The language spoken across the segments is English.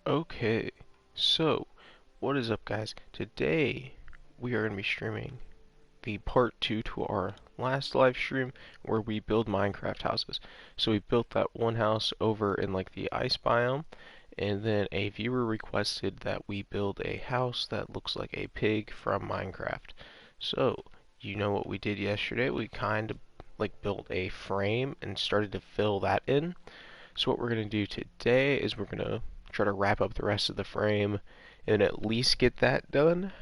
Okay, so what is up, guys? Today we are going to be streaming the part 2 to our last live stream where we build Minecraft houses. So we built that one house over in like the ice biome, and then a viewer requested that we build a house that looks like a pig from Minecraft. So, you know what we did yesterday? We kind of like built a frame and started to fill that in. So what we're going to do today is we're going to try to wrap up the rest of the frame and at least get that done.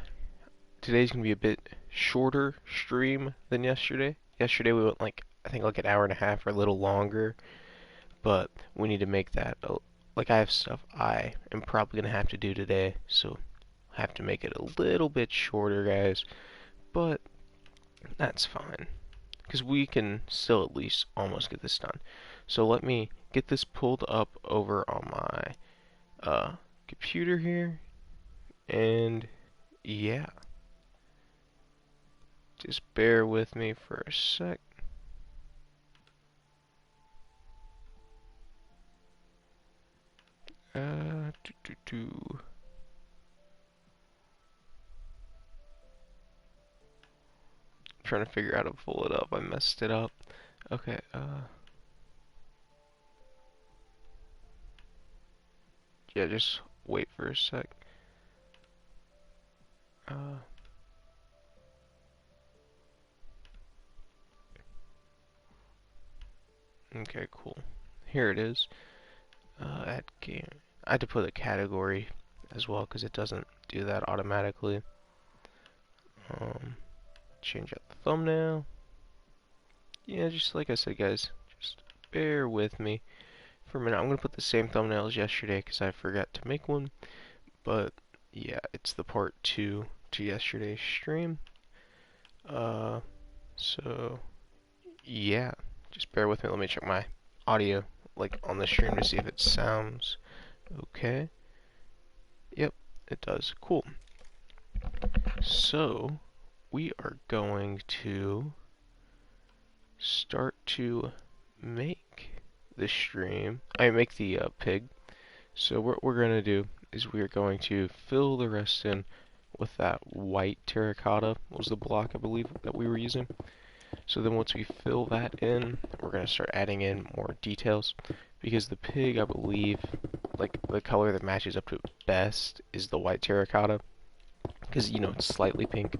Today's going to be a bit shorter stream than yesterday. Yesterday we went like, I think like an hour and a half or a little longer, but we need to make that, like I have stuff I am probably going to have to do today, so I have to make it a little bit shorter, guys, but that's fine, because we can still at least almost get this done. So let me get this pulled up over on my computer here, and yeah, just bear with me for a sec. Uh, doo -doo -doo. Trying to figure out how to pull it up. I messed it up. Okay, yeah, just wait for a sec. Uh, okay, cool. Here it is. Add game. I had to put a category as well because it doesn't do that automatically. Change out the thumbnail. Yeah, just like I said, guys, just bear with me for a minute. I'm gonna put the same thumbnail as yesterday because I forgot to make one. But yeah, it's the part 2 to yesterday's stream. So yeah, just bear with me. Let me check my audio, like on the stream, to see if it sounds okay. Yep, it does. Cool. So we are going to start to make the stream. I make the pig. So what we're going to do is we are going to fill the rest in with that white terracotta, was the block I believe that we were using. So then once we fill that in, we're going to start adding in more details, because the pig, I believe, like the color that matches up to it best is the white terracotta, because you know it's slightly pink.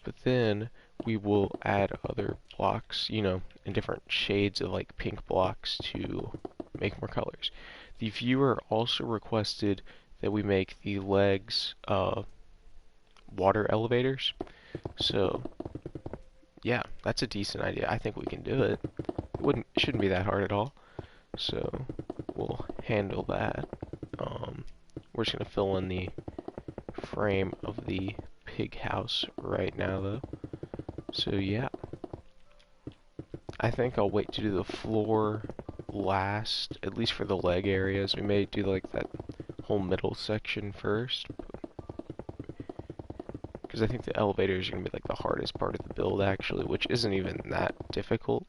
But then we will add other blocks, you know, in different shades of like pink blocks to make more colors. The viewer also requested that we make the legs water elevators. So yeah, that's a decent idea. I think we can do it. It shouldn't be that hard at all. So we'll handle that. We're just gonna fill in the frame of the pig house right now, though. So yeah, I think I'll wait to do the floor last, at least for the leg areas. We may do like that whole middle section first, because I think the elevators are going to be like the hardest part of the build actually, which isn't even that difficult.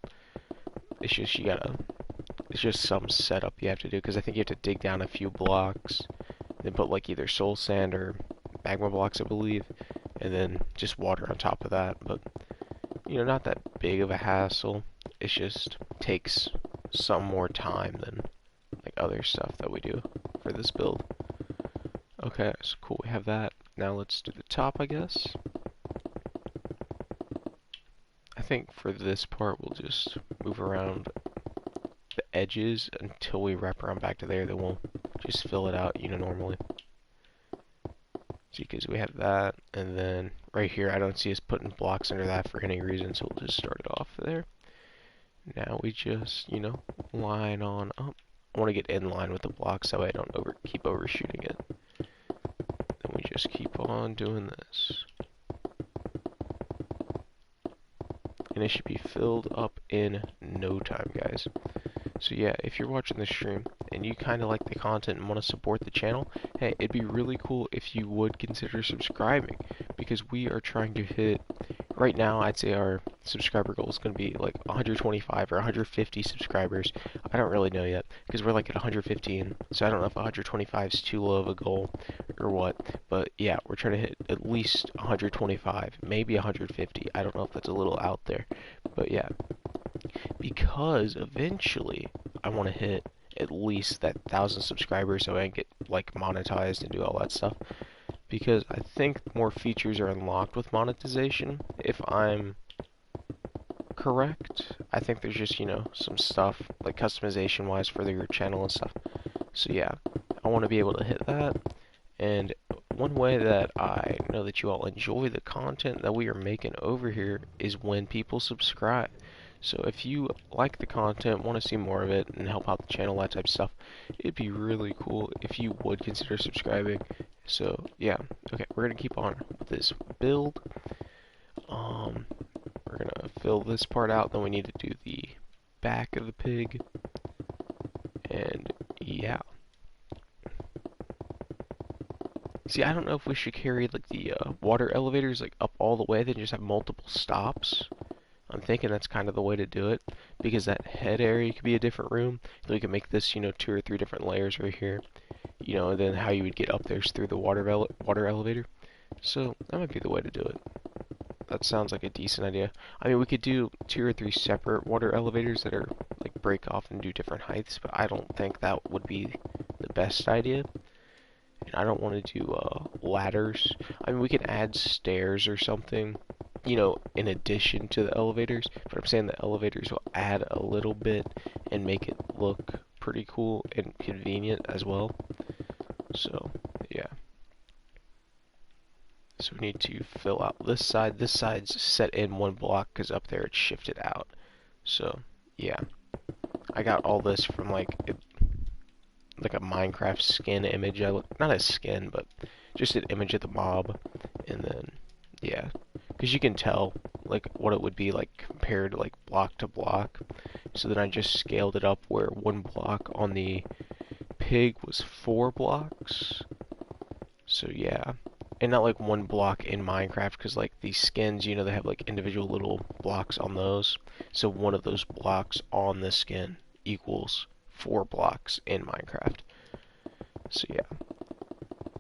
It's just it's just some setup you have to do, because I think you have to dig down a few blocks, then put like either soul sand or magma blocks, I believe, and then just water on top of that. But you know, not that big of a hassle. It just takes some more time than like other stuff that we do for this build. Okay, so cool, we have that. Now let's do the top, I guess. I think for this part we'll just move around the edges until we wrap around back to there. Then we'll just fill it out, you know, normally. See, because we have that, and then right here I don't see us putting blocks under that for any reason, so we'll just start it off there. Now we just, you know, line on up. I want to get in line with the block so I don't keep overshooting it. Then we just keep on doing this. And it should be filled up in no time, guys. So yeah, if you're watching this stream and you kind of like the content and want to support the channel, hey, it'd be really cool if you would consider subscribing, because we are trying to hit, right now I'd say our subscriber goal is going to be like 125 or 150 subscribers. I don't really know yet, because we're like at 115. So I don't know if 125 is too low of a goal or what. But yeah, we're trying to hit at least 125, maybe 150. I don't know if that's a little out there. But yeah, because eventually I want to hit at least that 1,000 subscribers so I can get like monetized and do all that stuff. Because I think more features are unlocked with monetization, if I'm correct. I think there's just, some stuff like customization wise for your channel and stuff. So yeah, I want to be able to hit that. And one way that I know that you all enjoy the content that we are making over here is when people subscribe. So if you like the content, want to see more of it, and help out the channel, that type of stuff, it'd be really cool if you would consider subscribing. So yeah, okay, we're gonna keep on with this build. We're gonna fill this part out, then we need to do the back of the pig, and yeah. See, I don't know if we should carry like the water elevators like up all the way, then just have multiple stops. I'm thinking that's kind of the way to do it, because that head area could be a different room. Then we can make this, 2 or 3 different layers right here. And then how you would get up there is through the water elevator. So that might be the way to do it. That sounds like a decent idea. I mean, we could do 2 or 3 separate water elevators that are like break off and do different heights, but I don't think that would be the best idea. And I don't want to do ladders. I mean, we can add stairs or something, in addition to the elevators. But I'm saying the elevators will add a little bit and make it look pretty cool and convenient as well. So, yeah. So we need to fill out this side. This side's set in 1 block because up there it's shifted out. So, yeah. I got all this from like a Minecraft skin image. Not a skin, but just an image of the mob. And then, yeah. Because you can tell like what it would be like compared like block to block. So then I just scaled it up where 1 block on the pig was 4 blocks. So yeah. And not like 1 block in Minecraft, because like these skins, they have like individual little blocks on those. So one of those blocks on the skin equals 4 blocks in Minecraft. So yeah.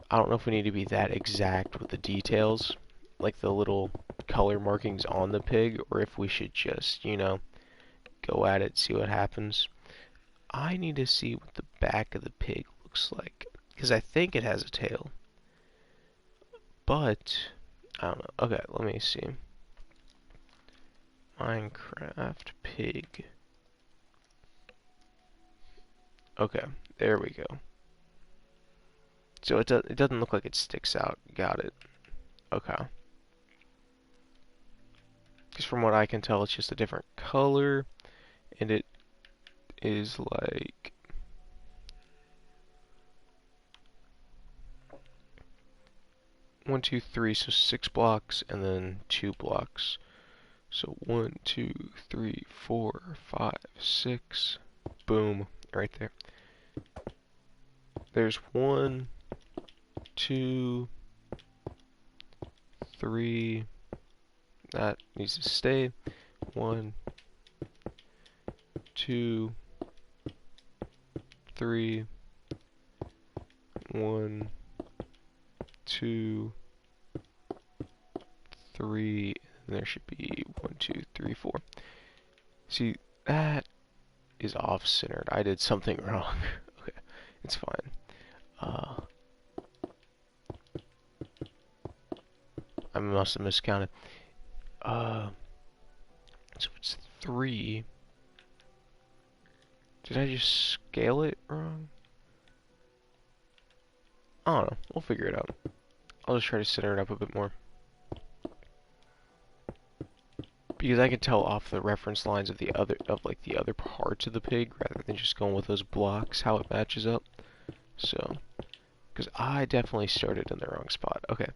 I don't know if we need to be that exact with the details, like the little color markings on the pig, or if we should just, go at it, see what happens. I need to see what the back of the pig looks like, because I think it has a tail. But, I don't know. Okay, let me see. Minecraft pig. Okay, there we go. So it doesn't look like it sticks out. Got it. Okay. Because from what I can tell, it's just a different color. And it is like... One, two, three, so 6 blocks, and then 2 blocks. So 1, 2, 3, 4, 5, 6. Boom. Right there. There's 1, 2, 3. That needs to stay. 1, 2, 3. 1, 2, 3. And there should be 1, 2, 3, 4. See, that is off-centered. I did something wrong. Okay, it's fine. I must have miscounted. So it's 3. Did I just scale it wrong? I don't know. We'll figure it out. I'll just try to center it up a bit more. Because I can tell off the reference lines of the other parts of the pig rather than just going with those blocks how it matches up. So, because I definitely started in the wrong spot. Okay,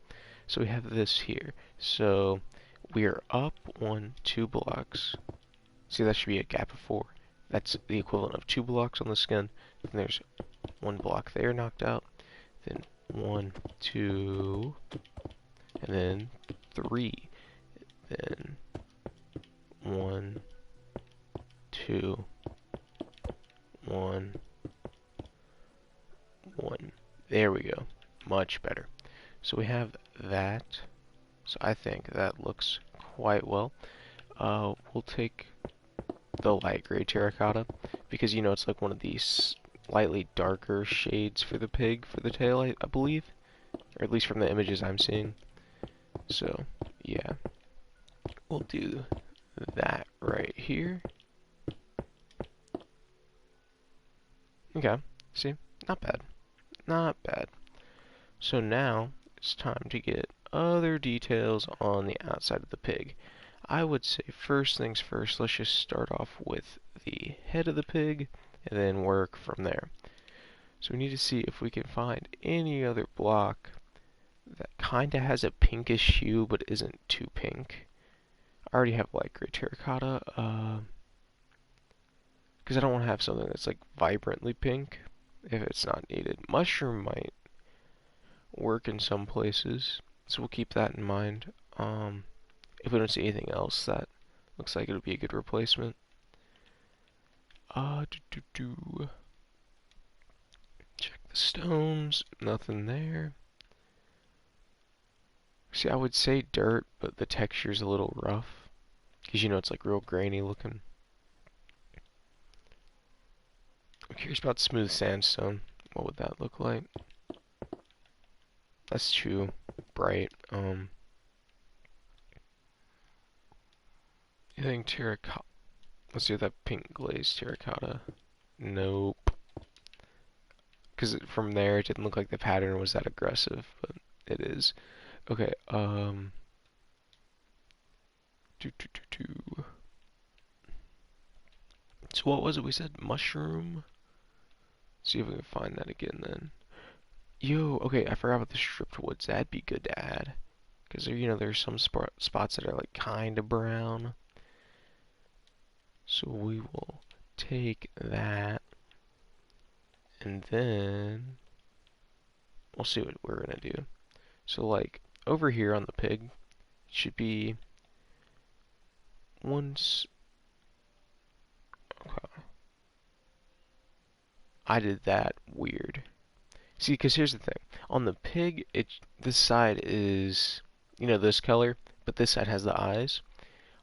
so we have this here. So we are up 1, 2 blocks. See, that should be a gap of 4. That's the equivalent of 2 blocks on the skin. Then there's 1 block there knocked out. Then 1, 2, and then 3. Then 1, 2, 1, 1. There we go. Much better. So we have that. So I think that looks quite well. We'll take the light gray terracotta because you know it's like one of these slightly darker shades for the pig for the tail, I believe, or at least from the images I'm seeing. So yeah, we'll do that right here. Okay, see, not bad, not bad. So now it's time to get other details on the outside of the pig. I would say first things first, let's just start off with the head of the pig and then work from there. So we need to see if we can find any other block that kinda has a pinkish hue but isn't too pink. I already have light gray terracotta, because I don't want to have something that's like vibrantly pink if it's not needed. Mushroom might work in some places, so we'll keep that in mind. If we don't see anything else that looks like it would be a good replacement. Check the stones, nothing there. See, I would say dirt, but the texture's a little rough, because you know it's like real grainy looking. I'm curious about smooth sandstone. What would that look like? That's too bright. You think terracotta? Let's do that pink glazed terracotta. Nope. Because from there it didn't look like the pattern was that aggressive, but it is. Okay, So what was it we said? Mushroom? See if we can find that again then. Yo, okay, I forgot about the stripped woods. That'd be good to add. Because there, you know, there's some spots that are like kind of brown. So we will take that. And then we'll see what we're gonna do. So like over here on the pig, it should be once. Okay. I did that weird. See, because here's the thing. On the pig, this side is, you know, this color, but this side has the eyes.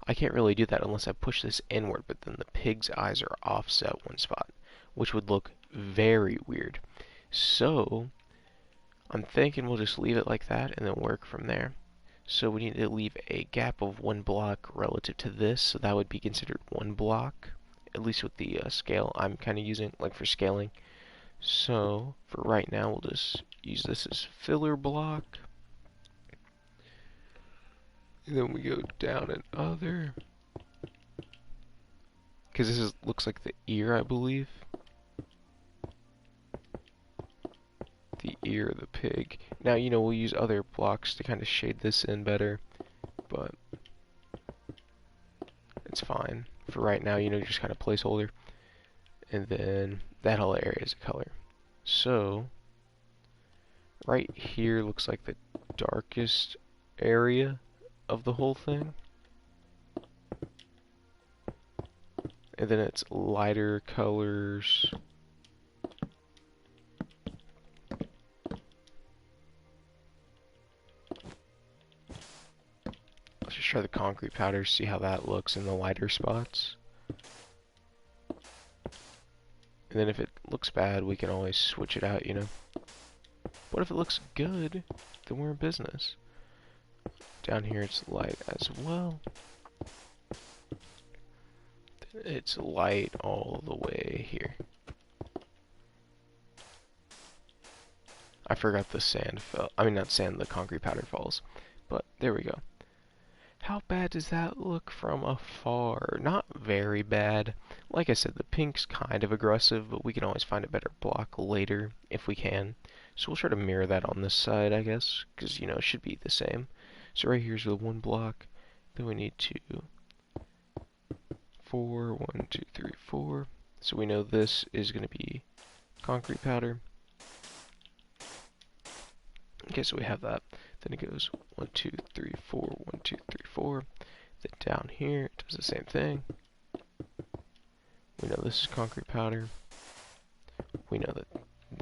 I can't really do that unless I push this inward, but then the pig's eyes are offset one spot, which would look very weird. So, I'm thinking we'll just leave it like that and then work from there. So we need to leave a gap of 1 block relative to this, so that would be considered 1 block, at least with the scale I'm kind of using, like for scaling. So, for right now, we'll just use this as filler block. And then we go down and other. Because this looks like the ear, I believe. The ear of the pig. Now, you know, we'll use other blocks to kind of shade this in better. But it's fine. For right now, you know, just kind of placeholder. And then that whole area is a color. So, right here looks like the darkest area of the whole thing. And then it's lighter colors. Let's just try the concrete powder, see how that looks in the lighter spots. And then if it looks bad, we can always switch it out, you know. What if it looks good? Then we're in business. Down here it's light as well. It's light all the way here. I forgot the sand fell. I mean, not sand, the concrete powder falls. But there we go. How bad does that look from afar? Not very bad. Like I said, the pink's kind of aggressive, but we can always find a better block later if we can. So we'll try to mirror that on this side, I guess, because, you know, it should be the same. So right here's the 1 block. Then we need 4, 1, 2, 3, 4. So we know this is going to be concrete powder. Okay, so we have that. Then it goes 1, 2, 3, 4, 1, 2, 3, 4. Then down here, it does the same thing. We know this is concrete powder. We know that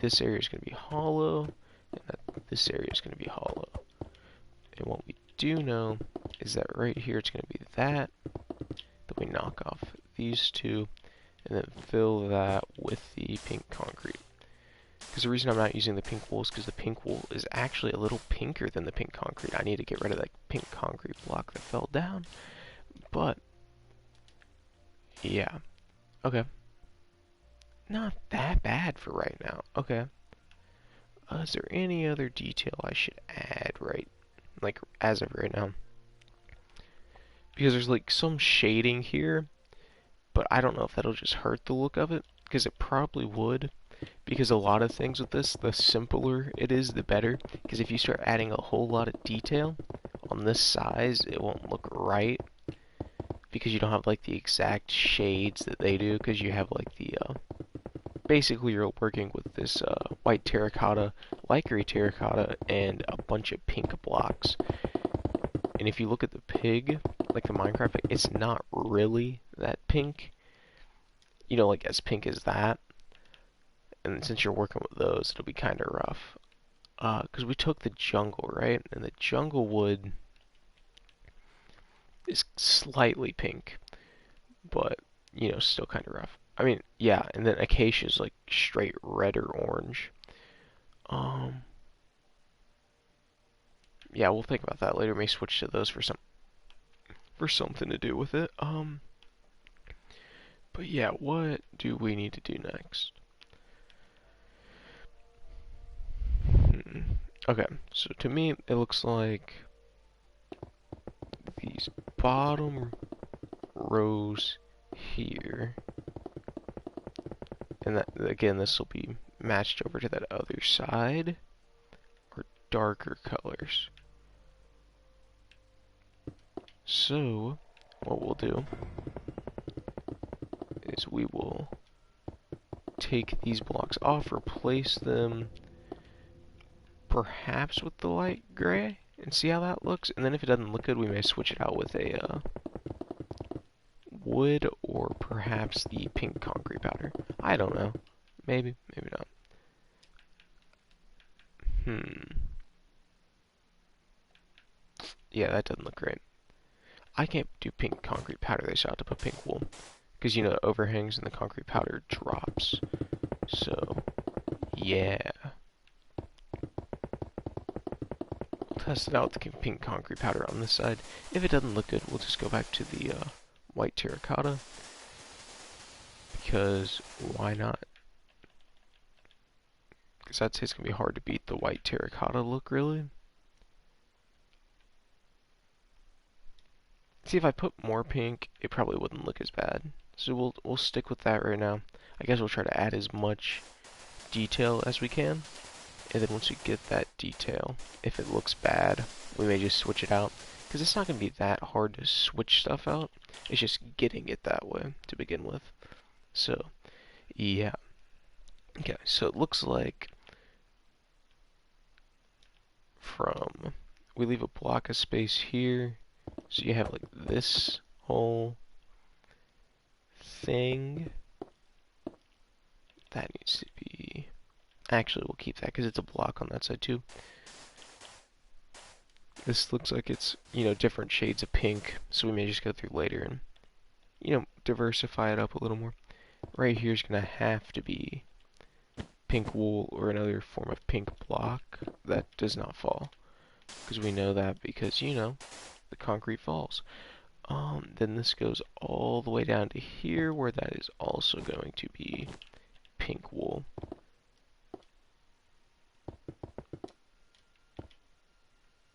this area is going to be hollow, and that this area is going to be hollow. And what we do know is that right here it's going to be that. Then we knock off these two, and then fill that with the pink concrete. Because the reason I'm not using the pink wool is because the pink wool is actually a little pinker than the pink concrete. I need to get rid of that pink concrete block that fell down. But, yeah. Okay. Not that bad for right now. Okay. Is there any other detail I should add like, as of right now? Because there's, like, some shading here, but I don't know if that'll just hurt the look of it, because it probably would. Because a lot of things with this, the simpler it is, the better. Because if you start adding a whole lot of detail on this size, it won't look right. Because you don't have, like, the exact shades that they do, because you have, like, the, basically you're working with this, white terracotta, light gray terracotta, and a bunch of pink blocks. And if you look at the pig, like the Minecraft pig, it's not really that pink. You know, like, as pink as that. And since you're working with those, it'll be kind of rough. Because we took the jungle, right? And the jungle wood is slightly pink, but, you know, still kind of rough. I mean, yeah, and then acacia is like straight red or orange. Yeah, we'll think about that later. May switch to those for something to do with it. But yeah, what do we need to do next? Okay, so to me, it looks like these bottom rows here, and that, again, this will be matched over to that other side, or darker colors. So, what we'll do is we will take these blocks off, replace them perhaps with the light gray, and see how that looks. And then if it doesn't look good, we may switch it out with a wood or perhaps the pink concrete powder. I don't know. Maybe, maybe not. Yeah, that doesn't look great. I can't do pink concrete powder, they still have to put pink wool. Because, you know, it overhangs and the concrete powder drops. So, yeah. We'll test it out with the pink concrete powder on this side. If it doesn't look good, we'll just go back to the white terracotta. Because, why not? Because I'd say it's going to be hard to beat the white terracotta look, really. See, if I put more pink, it probably wouldn't look as bad. So we'll stick with that right now. I guess we'll try to add as much detail as we can. And then once we get that detail, if it looks bad, we may just switch it out. Because it's not going to be that hard to switch stuff out. It's just getting it that way to begin with. So, yeah. Okay, so it looks like we leave a block of space here. So you have like this whole thing. That needs to be... Actually, we'll keep that because it's a block on that side too. This looks like it's, you know, different shades of pink. So we may just go through later and, you know, diversify it up a little more. Right here is going to have to be pink wool or another form of pink block that does not fall. Because we know that because, you know, the concrete falls. Then this goes all the way down to here where that is also going to be pink wool.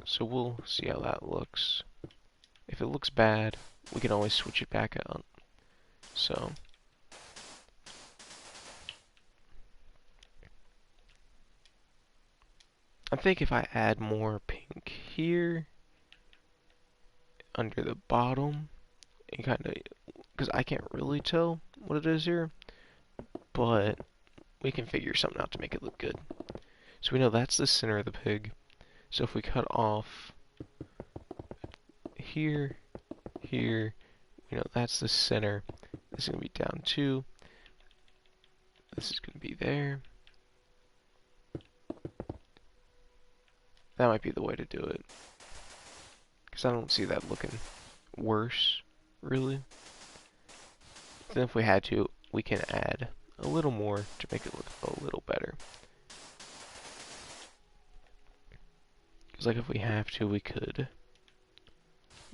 So we'll see how that looks. If it looks bad, we can always switch it back out. So I think if I add more pink here under the bottom, and kind of, because I can't really tell what it is here, but we can figure something out to make it look good. So we know that's the center of the pig. So if we cut off here, here, you know, that's the center. This is going to be down 2. This is going to be there. That might be the way to do it. Because I don't see that looking worse, really. Then if we had to, we can add a little more to make it look a little better. Because like if we have to, we could,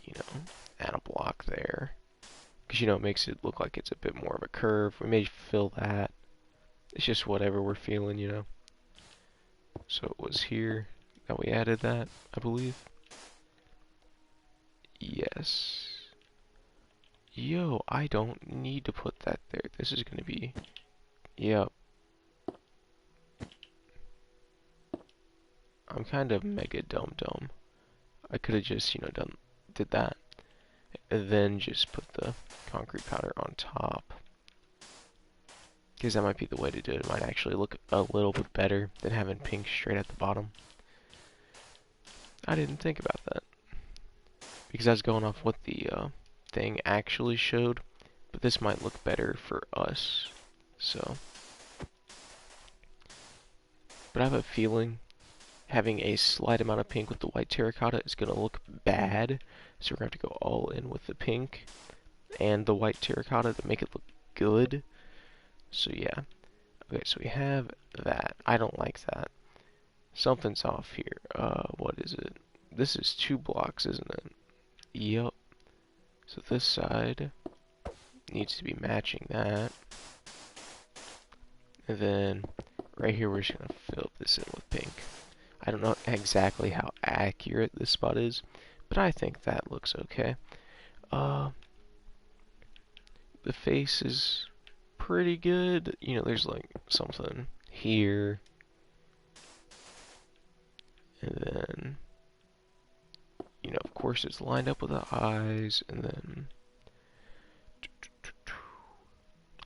you know, add a block there. Because, you know, it makes it look like it's a bit more of a curve. We may fill that. It's just whatever we're feeling, you know. So it was here that we added that, I believe. Yes. Yo, I don't need to put that there. This is going to be... Yep. I'm kind of mega dumb. I could have just, you know, did that. And then just put the concrete powder on top. Because that might be the way to do it. It might actually look a little bit better than having pink straight at the bottom. I didn't think about that. Because I was going off what the thing actually showed. But this might look better for us. So. But I have a feeling having a slight amount of pink with the white terracotta is going to look bad. So we're going to have to go all in with the pink and the white terracotta to make it look good. So yeah. Okay, so we have that. I don't like that. Something's off here. What is it? This is 2 blocks, isn't it? Yup. So this side needs to be matching that. And then right here we're just going to fill this in with pink. I don't know exactly how accurate this spot is, but I think that looks okay. The face is pretty good. You know, there's like something here. And then, you know, of course it's lined up with the eyes. And then,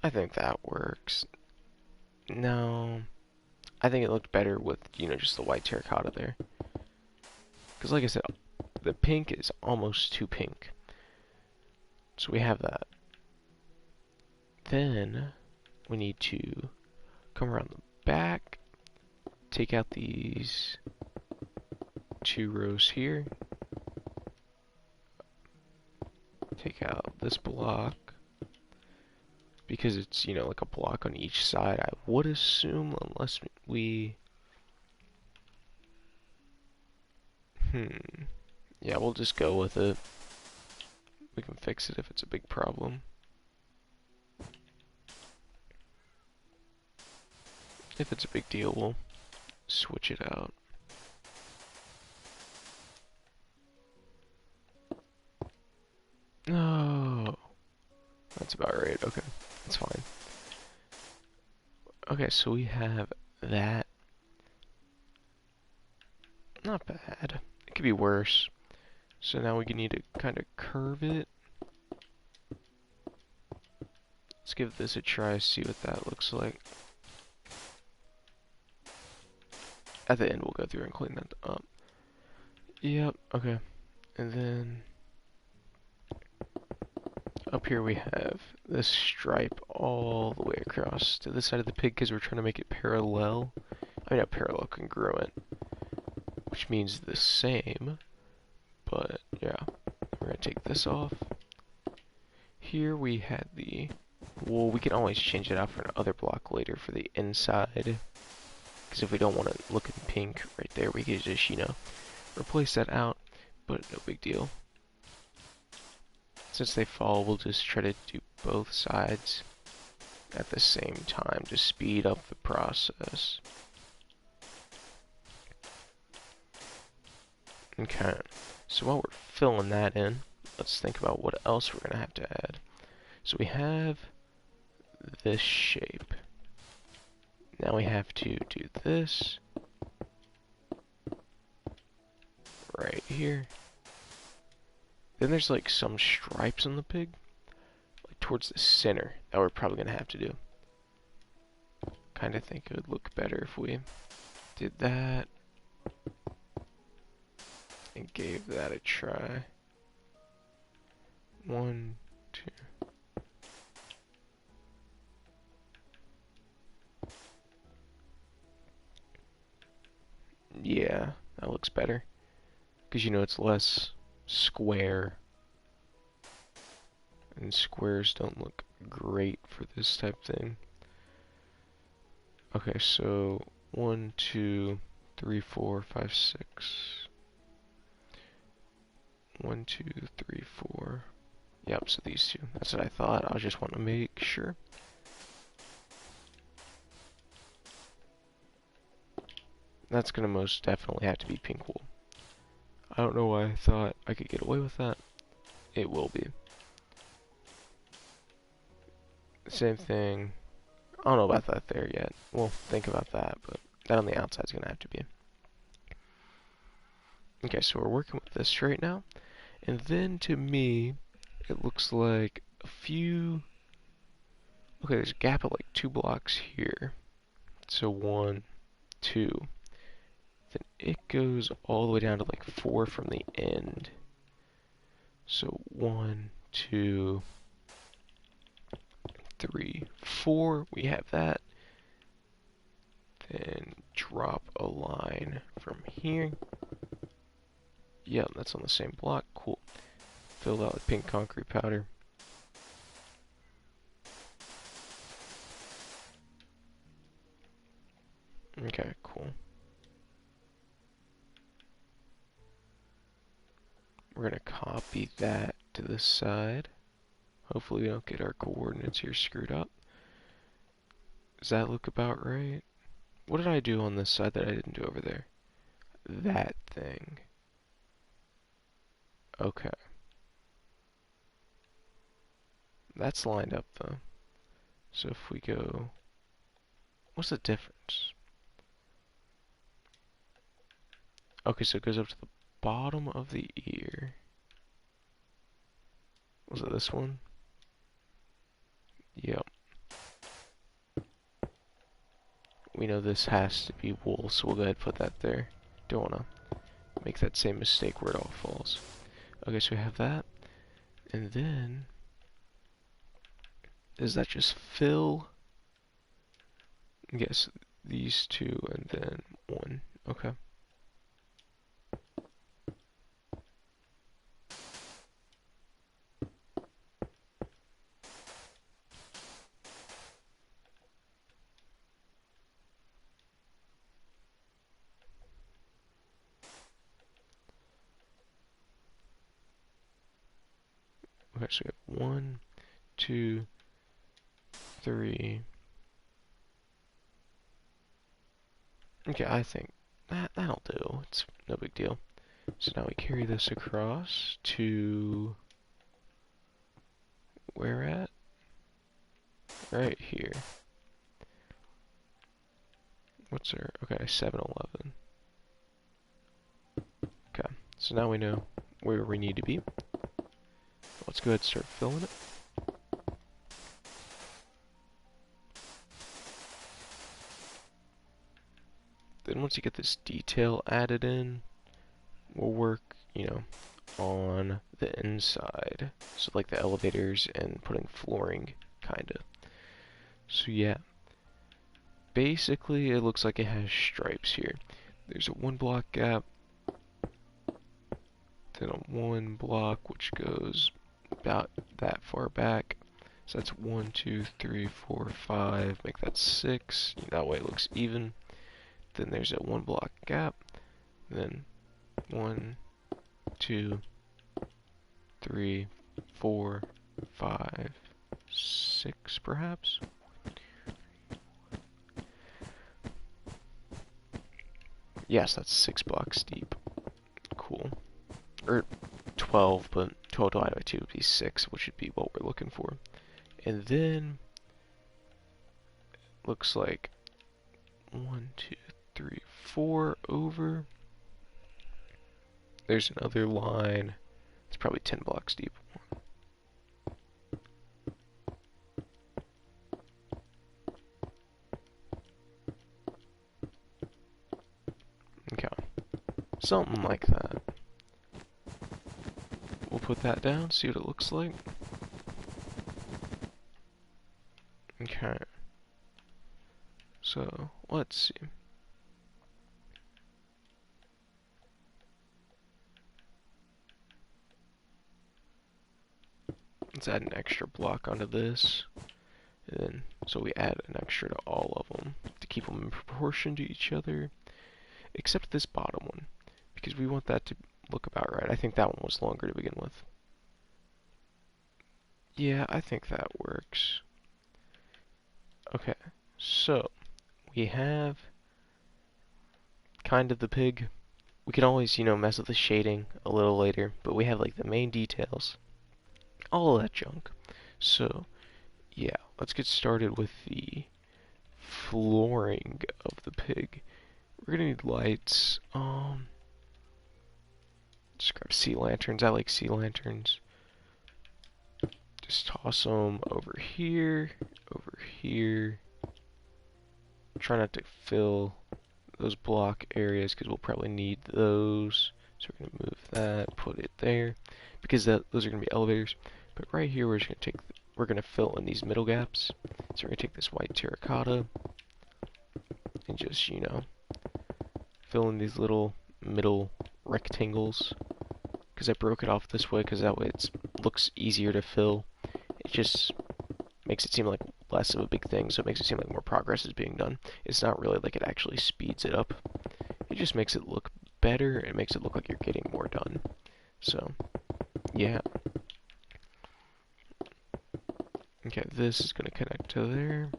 I think that works. No, I think it looked better with, you know, just the white terracotta there. Because like I said, the pink is almost too pink. So we have that. Then we need to come around the back, take out these 2 rows here, take out this block, because it's, you know, like a block on each side, I would assume, unless we... Yeah, we'll just go with it. We can fix it if it's a big problem. If it's a big deal, we'll switch it out. No, that's about right. Okay, that's fine. Okay, so we have that. Not bad. It could be worse. So now we need to kind of curve it. Let's give this a try, see what that looks like. At the end, we'll go through and clean that up. Yep, okay. And then up here we have this stripe all the way across to this side of the pig because we're trying to make it parallel. I mean, not parallel, congruent. Which means the same. But, yeah. We're going to take this off. Here we had the... Well, we can always change it out for another block later for the inside. Because if we don't want to look in pink right there, we could just, you know, replace that out. But no big deal. Since they fall, we'll just try to do both sides at the same time to speed up the process. Okay, so while we're filling that in, let's think about what else we're going to have to add. So we have this shape. Now we have to do this right here. Then there's like some stripes on the pig, like towards the center, that we're probably going to have to do. Kind of think it would look better if we did that and gave that a try. 1, 2. Yeah, That looks better. Because you know it's less square. And squares don't look great for this type thing. Okay, so 1, 2, 3, 4, 5, 6. 1, 2, 3, 4. Yep, so these two. That's what I thought. I just want to make sure. That's gonna most definitely have to be pink wool. I don't know why I thought I could get away with that. It will be. Same thing. I don't know about that there yet. We'll think about that, but that on the outside is gonna have to be. Okay, so we're working with this right now. And then to me, it looks like a few... Okay, there's a gap of like 2 blocks here. So 1, 2. Then it goes all the way down to like 4 from the end. So 1, 2, 3, 4. We have that. Then drop a line from here. Yep, that's on the same block. Cool. Filled out with pink concrete powder. Okay, cool. We're gonna copy that to this side. Hopefully we don't get our coordinates here screwed up. Does that look about right? What did I do on this side that I didn't do over there? That thing. Okay. That's lined up though. So if we go... What's the difference? Okay, so it goes up to the bottom of the ear. Was it this one? Yep. We know this has to be wool, so we'll go ahead and put that there. Don't want to make that same mistake where it all falls. Okay, so we have that. And then... Does that just fill? Yes, these two and then 1. Okay. Okay, so we have 1, 2, 3. Okay, I think that'll do. It's no big deal. So now we carry this across to where at? Right here. What's our... Okay, 7-Eleven. Okay, so now we know where we need to be. Let's go ahead and start filling it. Then once you get this detail added in, we'll work, you know, on the inside. So like the elevators and putting flooring, kinda. So yeah, basically it looks like it has stripes here. There's a 1 block gap, then a 1 block which goes about that far back. So that's 1, 2, 3, 4, 5, make that 6. That way it looks even. Then there's a 1 block gap, then 1, 2, 3, 4, 5, 6 perhaps? Yes, that's 6 blocks deep. Cool. Or 12, but 12 divided by 2 would be 6, which would be what we're looking for. And then, looks like 1, 2, 3, 4 over. There's another line. It's probably 10 blocks deep. Okay. Something like that. We'll put that down, see what it looks like. Okay. So, let's see. let's add an extra block onto this. And then, so we add an extra to all of them to keep them in proportion to each other, except this bottom one, because we want that to look about right. I think that one was longer to begin with. Yeah, I think that works. Okay, so we have kind of the pig. We can always, mess with the shading a little later, but we have like the main details, all of that junk. So, yeah, let's get started with the flooring of the pig. We're gonna need lights. Just grab sea lanterns. I like sea lanterns. Just toss them over here, over here. Try not to fill those block areas because we'll probably need those. So we're gonna move that, put it there, because those are gonna be elevators. But right here, we're just gonna we're gonna fill in these middle gaps. So we're gonna take this white terracotta and just, fill in these little middle rectangles. Because I broke it off this way, because that way it looks easier to fill. It just makes it seem like less of a big thing, so it makes it seem like more progress is being done. It's not really like it actually speeds it up. It just makes it look better. It makes it look like you're getting more done. So, yeah. Okay, this is going to connect to there.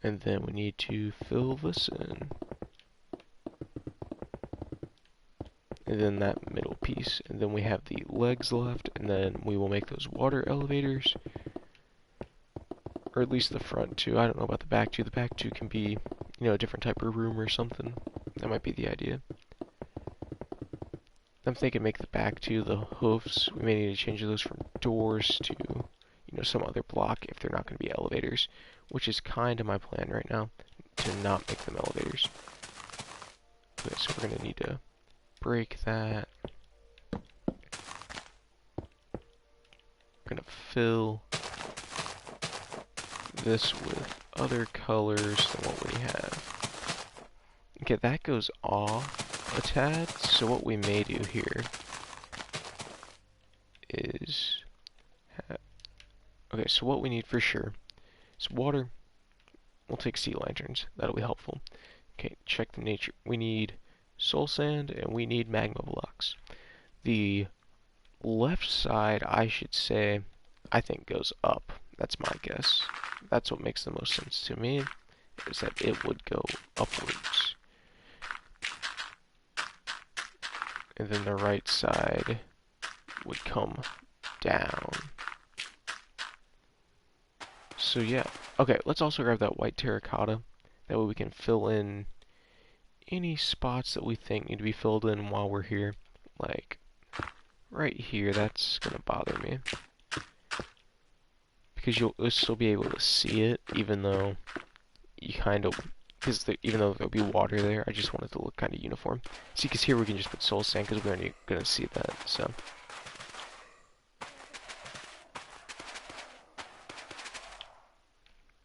And then we need to fill this in. And then that middle piece. And then we have the legs left, and then we will make those water elevators. Or at least the front two. I don't know about the back two. The back two can be, a different type of room or something. That might be the idea. I'm thinking make the back two the hoofs. We may need to change those from doors to, some other block if they're not going to be elevators. Which is kind of my plan right now, to not make them elevators. Okay, so we're going to need to break that. We're going to fill this with other colors than what we have. Okay, that goes off a tad, so what we may do here is okay, so what we need for sure is water. We'll take sea lanterns. That'll be helpful. Okay, check the nature. We need soul sand and we need magma blocks. The left side, I should say, I think goes up. That's my guess. That's what makes the most sense to me, is that it would go upwards. And then the right side would come down. So yeah. Okay, let's also grab that white terracotta. That way we can fill in any spots that we think need to be filled in while we're here. Like, right here, that's gonna bother me. Because you'll still be able to see it, even though you kind of... Because even though there'll be water there, I just want it to look kind of uniform. See, because here we can just put soul sand, because we're only gonna see that, so...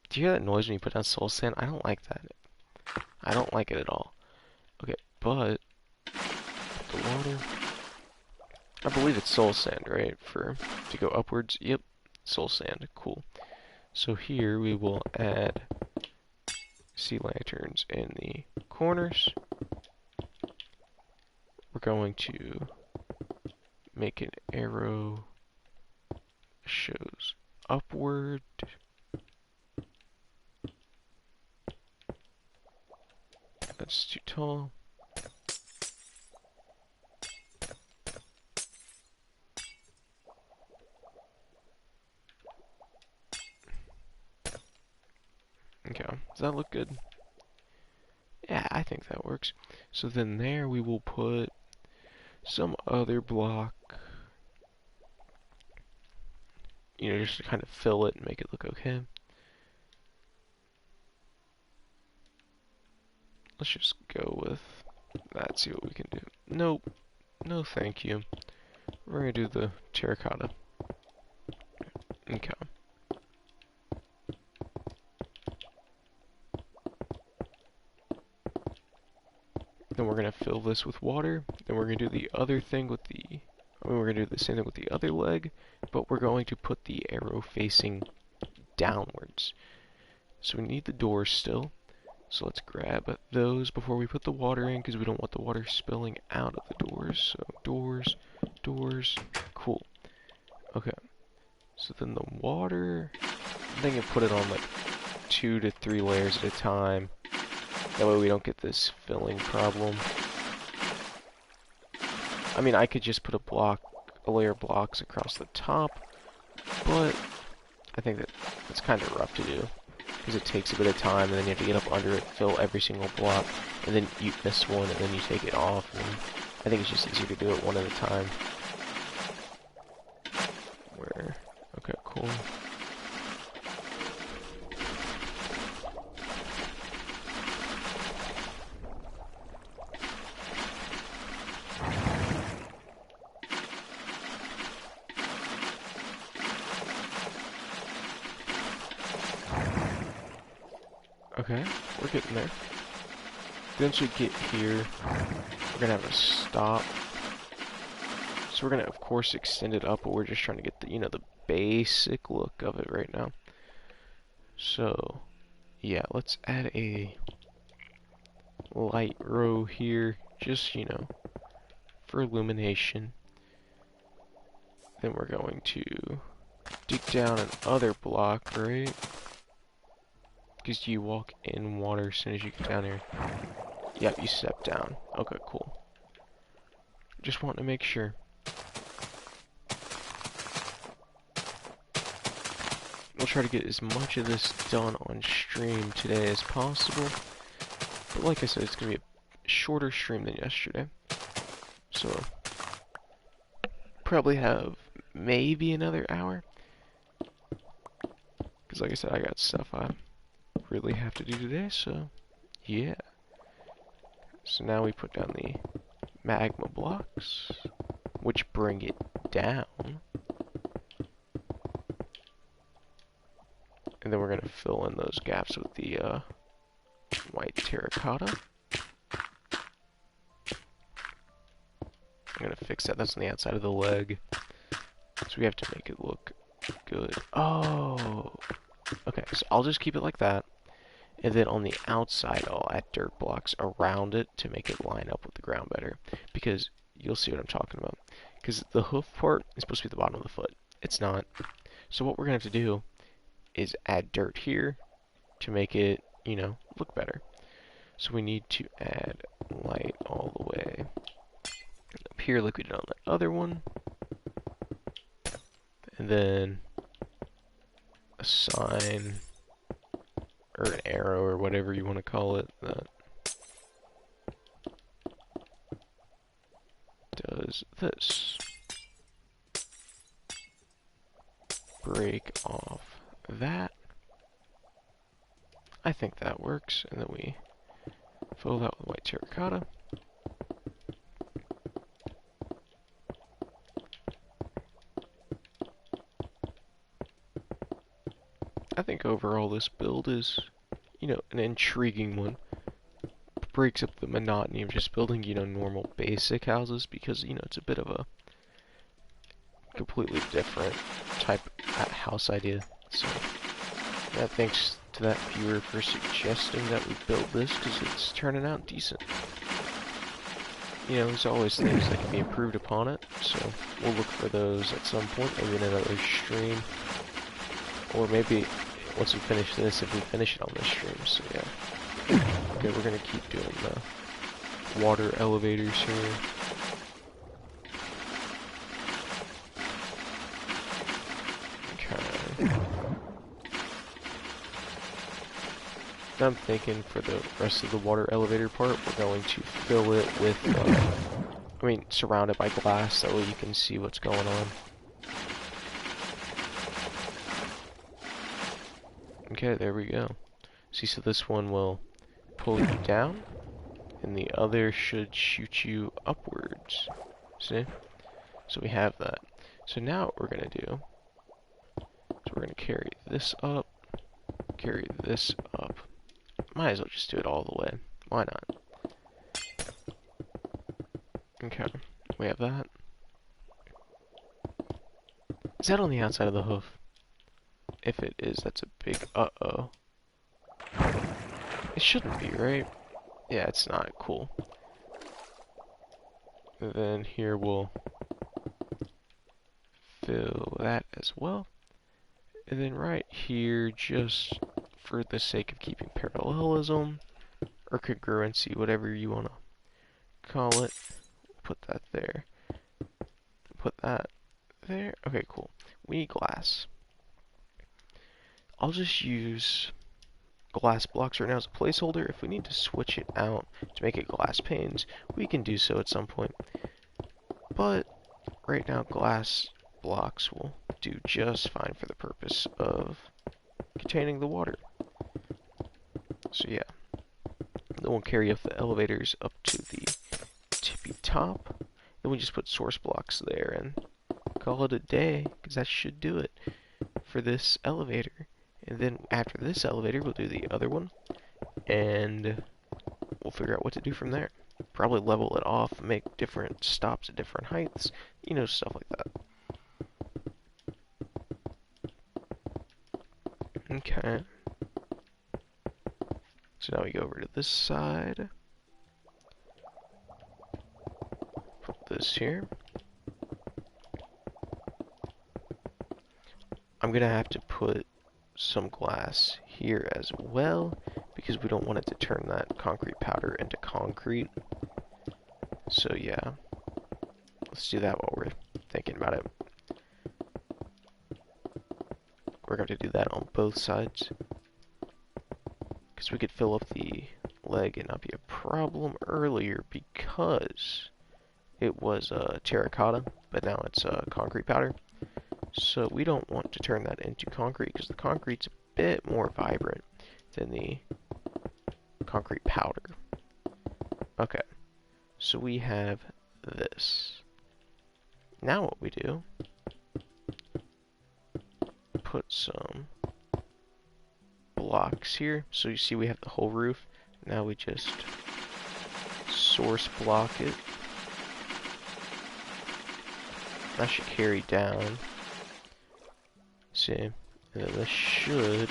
Do you hear that noise when you put down soul sand? I don't like that. I don't like it at all. Okay, but the water. I believe it's soul sand, right? To go upwards. Yep, soul sand. Cool. So here we will add sea lanterns in the corners. We're going to make an arrow that shows upward. That's too tall. Okay, does that look good? Yeah, I think that works. So then there we will put some other block, just to kind of fill it and make it look okay. Let's just go with that, see what we can do. Nope. No thank you. We're gonna do the terracotta. Okay. Then we're gonna fill this with water. Then we're gonna do the other thing with we're gonna do the same thing with the other leg, but we're going to put the arrow facing downwards. So we need the doors still. So let's grab those before we put the water in, because we don't want the water spilling out of the doors. So doors, doors, cool. Okay. So then the water, I think I put it on like 2 to 3 layers at a time. That way we don't get this filling problem. I mean, I could just put a layer of blocks across the top, but I think that's kind of rough to do, because it takes a bit of time, and then you have to get up under it, fill every single block, and then you miss one, and then you take it off, and I think it's just easier to do it one at a time. Okay, cool. Okay, we're getting there. Once we get here, we're gonna have a stop. So we're gonna, of course, extend it up, but we're just trying to get the, the basic look of it right now. So, yeah, let's add a light row here, just, for illumination. Then we're going to dig down another block, right? Because you walk in water as soon as you get down here. Yep, you step down. Okay, cool. Just wanting to make sure. We'll try to get as much of this done on stream today as possible. But like I said, it's going to be a shorter stream than yesterday. So, probably have maybe another hour. Because like I said, I got stuff I really have to do today, so yeah. So now we put down the magma blocks, which bring it down. And then we're going to fill in those gaps with the white terracotta. I'm going to fix that. That's on the outside of the leg. So we have to make it look good. Oh! Okay, so I'll just keep it like that. And then on the outside, I'll add dirt blocks around it to make it line up with the ground better. Because you'll see what I'm talking about. Because the hoof part is supposed to be the bottom of the foot. It's not. So what we're going to have to do is add dirt here to make it, look better. So we need to add light all the way up here like we did on the other one. And then a sign or an arrow or whatever you want to call it that does this. Break off that. I think that works, and then we fill that with white terracotta. I think overall this build is, an intriguing one. Breaks up the monotony of just building, normal basic houses, because, it's a bit of a completely different type of house idea. So, yeah, thanks to that viewer for suggesting that we build this, because it's turning out decent. There's always things that can be improved upon it, so we'll look for those at some point, maybe in another stream. Or maybe once we finish this, if we finish it on this stream, so yeah. Okay, we're gonna keep doing the water elevators here. Okay. Now I'm thinking for the rest of the water elevator part, we're going to fill it with, surround it by glass, that way you can see what's going on. Okay, there we go. See, so this one will pull you down, and the other should shoot you upwards. See? So we have that. So now what we're going to do, is we're going to carry this up, Might as well just do it all the way. Why not? Okay, we have that. Is that on the outside of the hoof? If it is, that's a big uh-oh. It shouldn't be, right? Yeah, it's not. Cool. And then here we'll fill that as well. And then right here, just for the sake of keeping parallelism, or congruency, whatever you want to call it, put that there. Put that there. Okay, cool. We need glass. I'll just use glass blocks right now as a placeholder. If we need to switch it out to make it glass panes, we can do so at some point. But right now, glass blocks will do just fine for the purpose of containing the water. So yeah, then we'll carry up the elevators up to the tippy top. Then we just put source blocks there and call it a day, because that should do it for this elevator. And then after this elevator, we'll do the other one, and we'll figure out what to do from there. Probably level it off, make different stops at different heights, you know, stuff like that. Okay. So now we go over to this side. Put this here. I'm gonna have to put some glass here as well, because we don't want it to turn that concrete powder into concrete. So yeah, let's do that while we're thinking about it. We're going to do that on both sides, because we could fill up the leg and not be a problem earlier because it was terracotta, but now it's concrete powder. So we don't want to turn that into concrete, because the concrete's a bit more vibrant than the concrete powder. Okay, so we have this. Now what we do, put some blocks here. So you see we have the whole roof. Now we just source block it. That should carry down. See, and then this should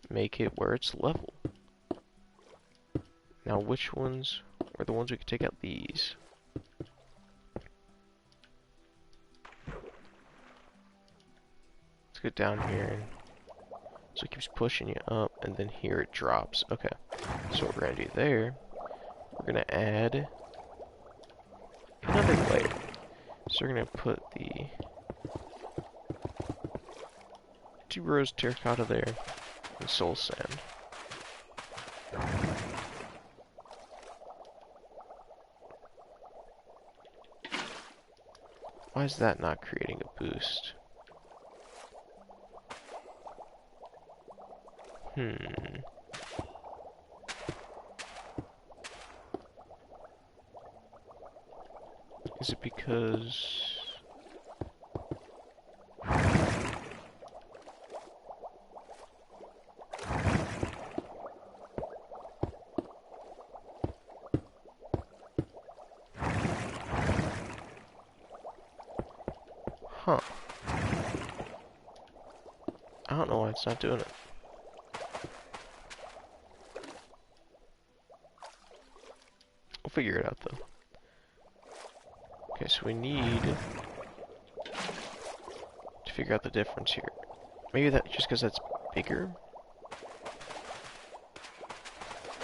make it where it's level. Now which ones are the ones we can take out? These. Let's get down here, and so it keeps pushing you up, and then here it drops. Okay, so what we're gonna do there, we're gonna add another layer. So we're gonna put the 2 rows terracotta there, and soul sand. Why is that not creating a boost? Is it because... Huh. I don't know why it's not doing it. We'll figure it out, though. Okay, so we need to figure out the difference here. Maybe that just because that's bigger?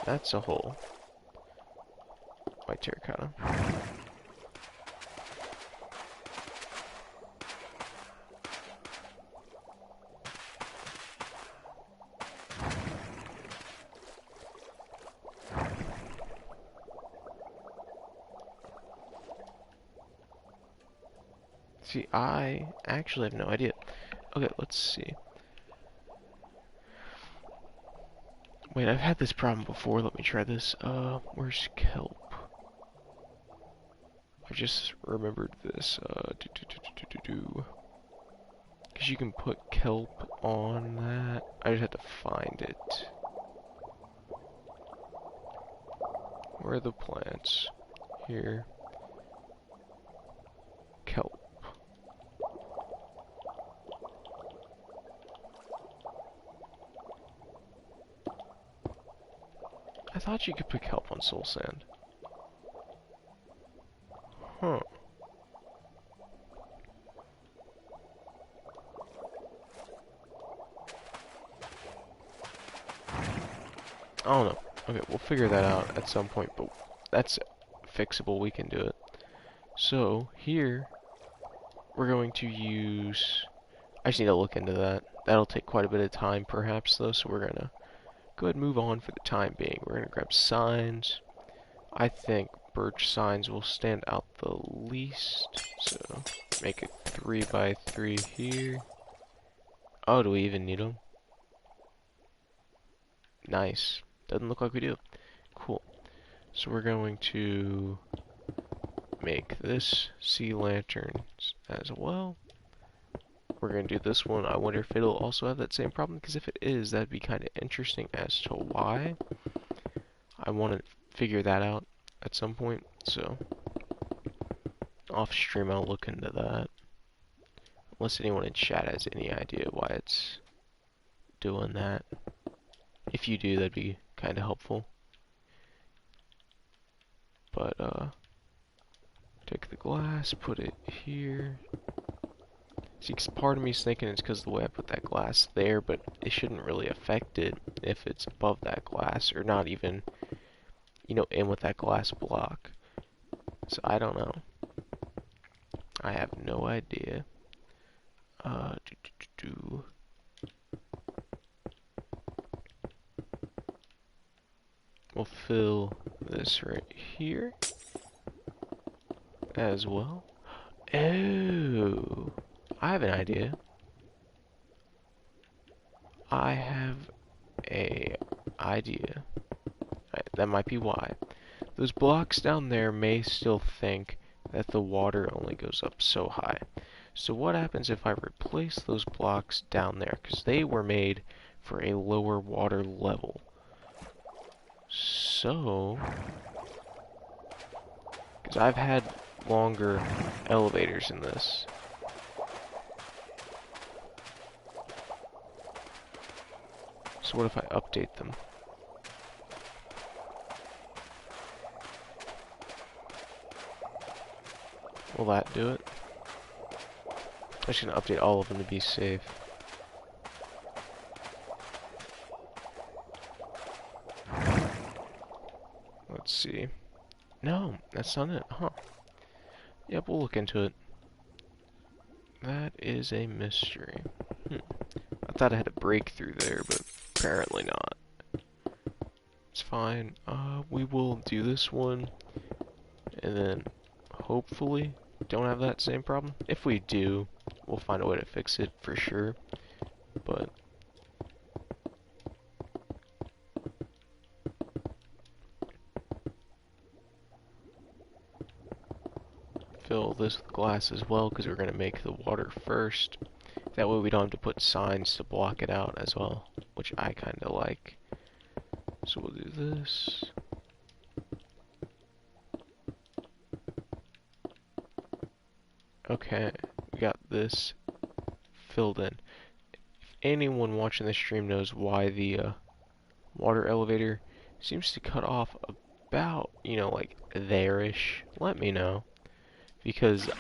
That's a hole. White terracotta. See, I actually have no idea. Okay, let's see. Wait, I've had this problem before. Let me try this. Where's kelp? I just remembered this. Because you can put kelp on that. I just have to find it. Where are the plants? Here. Kelp. I thought you could put kelp on soul sand. Huh. I don't know. Okay, we'll figure that out at some point, but that's fixable. We can do it. So, here, we're going to use... I just need to look into that. That'll take quite a bit of time, perhaps, though, so we're going to go ahead and move on for the time being. We're going to grab signs. I think birch signs will stand out the least, so make it 3 by 3 here. Oh, do we even need them? Nice. Doesn't look like we do. Cool. So we're going to make this sea lanterns as well. We're going to do this one. I wonder if it'll also have that same problem, because if it is, that'd be kind of interesting as to why. I want to figure that out at some point, so off stream I'll look into that. Unless anyone in chat has any idea why it's doing that. If you do, that'd be kind of helpful. But, take the glass, put it here. See, 'cause part of me's thinking it's because of the way I put that glass there, but it shouldn't really affect it if it's above that glass, or not even, you know, in with that glass block. So, I don't know. I have no idea. We'll fill this right here as well. Oh, I have an idea. I have a idea. That might be why. Those blocks down there may still think that the water only goes up so high. So what happens if I replace those blocks down there? Because they were made for a lower water level. So, because I've had longer elevators in this. So what if I update them? Will that do it? I'm just gonna update all of them to be safe. Let's see. No, that's not it, huh? Yep, we'll look into it. That is a mystery. I thought I had a breakthrough there, but apparently not. It's fine. We will do this one, and then hopefully don't have that same problem. If we do, we'll find a way to fix it for sure. But fill this with glass as well, because we're going to make the water first. That way we don't have to put signs to block it out as well, which I kind of like. So we'll do this. Okay, we got this filled in. If anyone watching the stream knows why the water elevator seems to cut off about, you know, like there-ish, let me know. Because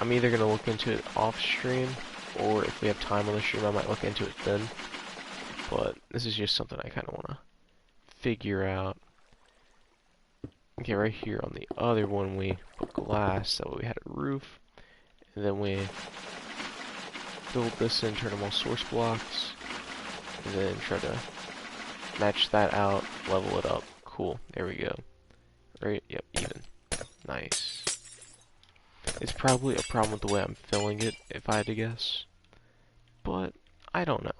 I'm either going to look into it off stream, or if we have time on the stream, I might look into it then. But this is just something I kind of want to figure out. Okay, right here on the other one, we put glass, that way we had a roof. And then we filled this in, turn them all source blocks. And then try to match that out, level it up. Cool, there we go. Right, yep, even. Nice. It's probably a problem with the way I'm filling it, if I had to guess. But, I don't know.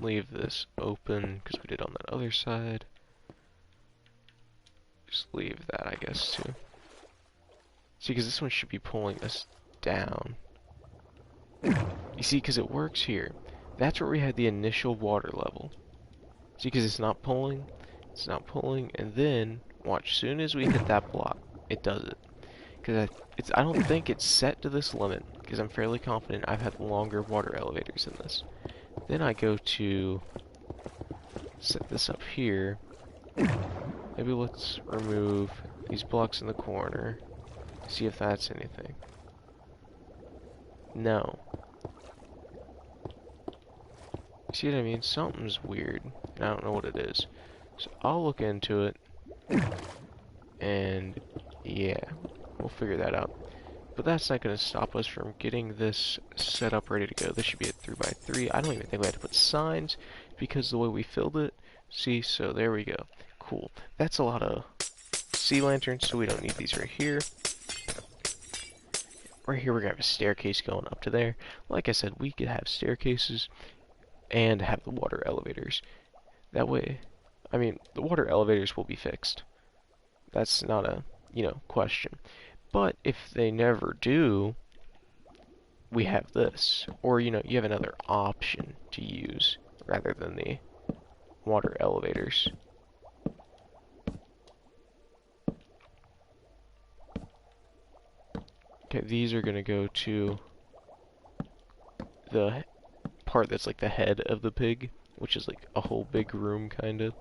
Leave this open, because we did on that other side. Just leave that, I guess, too. See, because this one should be pulling us down. You see, because it works here. That's where we had the initial water level. See, because it's not pulling. It's not pulling, and then watch. Soon as we hit that block, it does it. Because I don't think it's set to this limit. Because I'm fairly confident I've had longer water elevators than this. Then I go to set this up here. Maybe let's remove these blocks in the corner. See if that's anything. No. See what I mean? Something's weird. And I don't know what it is. So I'll look into it. And yeah, we'll figure that out. But that's not going to stop us from getting this set up ready to go. This should be a 3x3. I don't even think we had to put signs because the way we filled it. See, so there we go. Cool. That's a lot of sea lanterns, so we don't need these right here. Right here we're going to have a staircase going up to there. Like I said, we could have staircases and have the water elevators. That way, I mean, the water elevators will be fixed. That's not a, question. But if they never do, we have this. Or, you have another option to use rather than the water elevators. Okay, these are going to go to the part that's like the head of the pig, which is like a whole big room, kind of.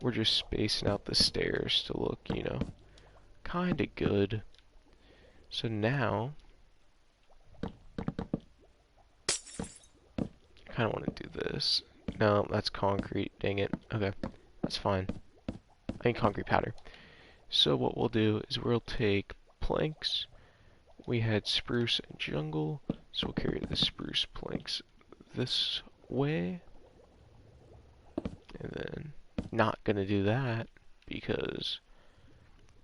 We're just spacing out the stairs to look, kind of good. So now, I kind of want to do this. No, that's concrete, dang it. Okay, that's fine. I need concrete powder. So what we'll do is we'll take planks. We had spruce and jungle, so we'll carry the spruce planks this way. And then, not gonna do that because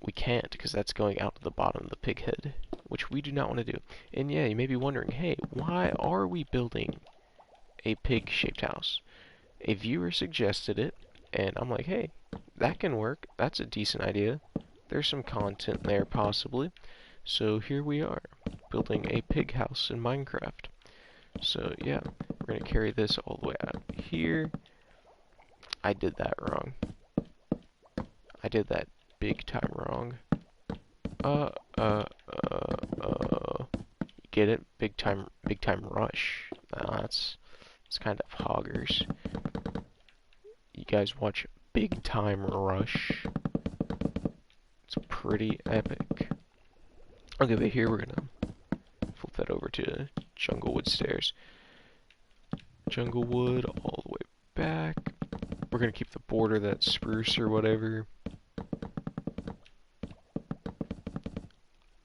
we can't, because that's going out to the bottom of the pig head, which we do not want to do. And yeah, you may be wondering, hey, why are we building a pig-shaped house? A viewer suggested it, and I'm like, hey, that can work. That's a decent idea. There's some content there, possibly. So here we are, building a pig house in Minecraft. So yeah, we're going to carry this all the way out here. I did that wrong. I did that big time wrong. Get it? Big time rush. That's kind of hoggers. You guys watch Big Time Rush. It's pretty epic. Okay, but here we're gonna flip that over to Junglewood stairs. Junglewood all the way back. We're gonna keep the border that spruce or whatever.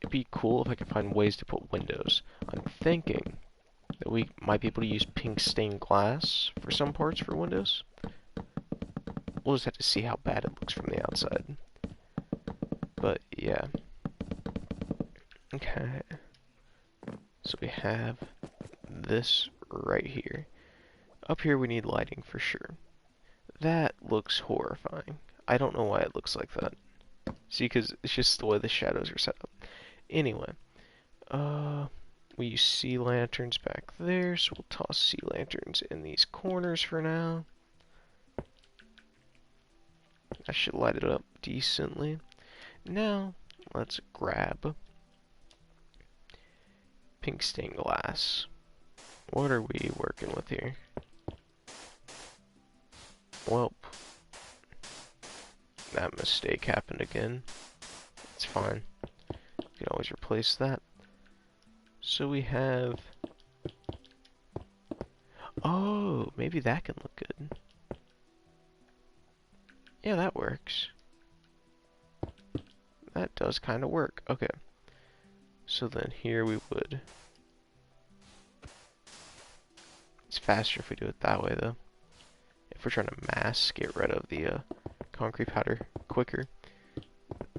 It'd be cool if I could find ways to put windows. I'm thinking that we might be able to use pink stained glass for some parts for windows. We'll just have to see how bad it looks from the outside. But yeah. Okay. So we have this right here. Up here we need lighting for sure. That looks horrifying. I don't know why it looks like that. See, because it's just the way the shadows are set up. Anyway, we use sea lanterns back there, so we'll toss sea lanterns in these corners for now. That should light it up decently. Now, let's grab pink stained glass. What are we working with here? Well, that mistake happened again. It's fine. You can always replace that. So we have... Oh, maybe that can look good. Yeah, that works. That does kind of work. Okay. So then here we would... It's faster if we do it that way, though. If we're trying to mass get rid of the concrete powder quicker.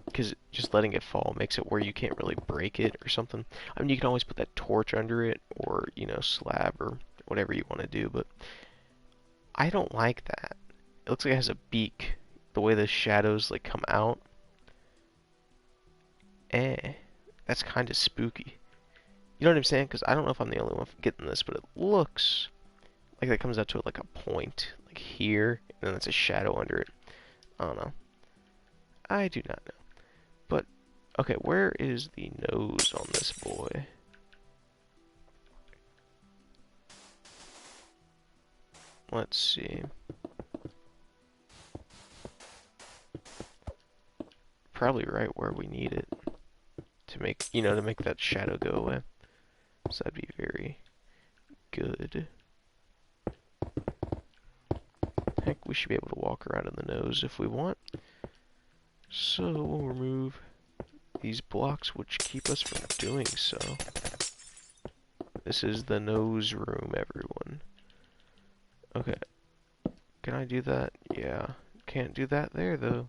Because just letting it fall makes it where you can't really break it or something. I mean, you can always put that torch under it, or, slab, or whatever you want to do, but I don't like that. It looks like it has a beak, the way the shadows, like, come out. That's kind of spooky. You know what I'm saying? Because I don't know if I'm the only one getting this, but it looks like that comes out to, like, a point. like here, and then it's a shadow under it. I don't know. I do not know. But, okay, where is the nose on this boy? Let's see. Probably right where we need it to make, to make that shadow go away. So that'd be very good. Heck, we should be able to walk around in the nose if we want. So we'll remove these blocks which keep us from doing so. This is the nose room, everyone. Okay. Can I do that? Yeah. Can't do that there, though.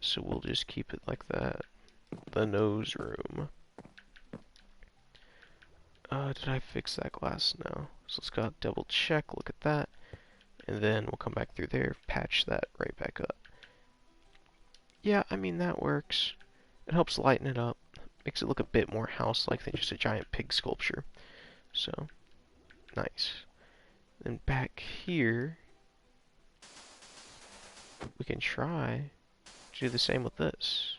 So we'll just keep it like that. The nose room. Did I fix that glass? No. So let's go double check, look at that. And then we'll come back through there, patch that right back up. Yeah, I mean, that works. It helps lighten it up. Makes it look a bit more house-like than just a giant pig sculpture. So, nice. Then back here, we can try to do the same with this.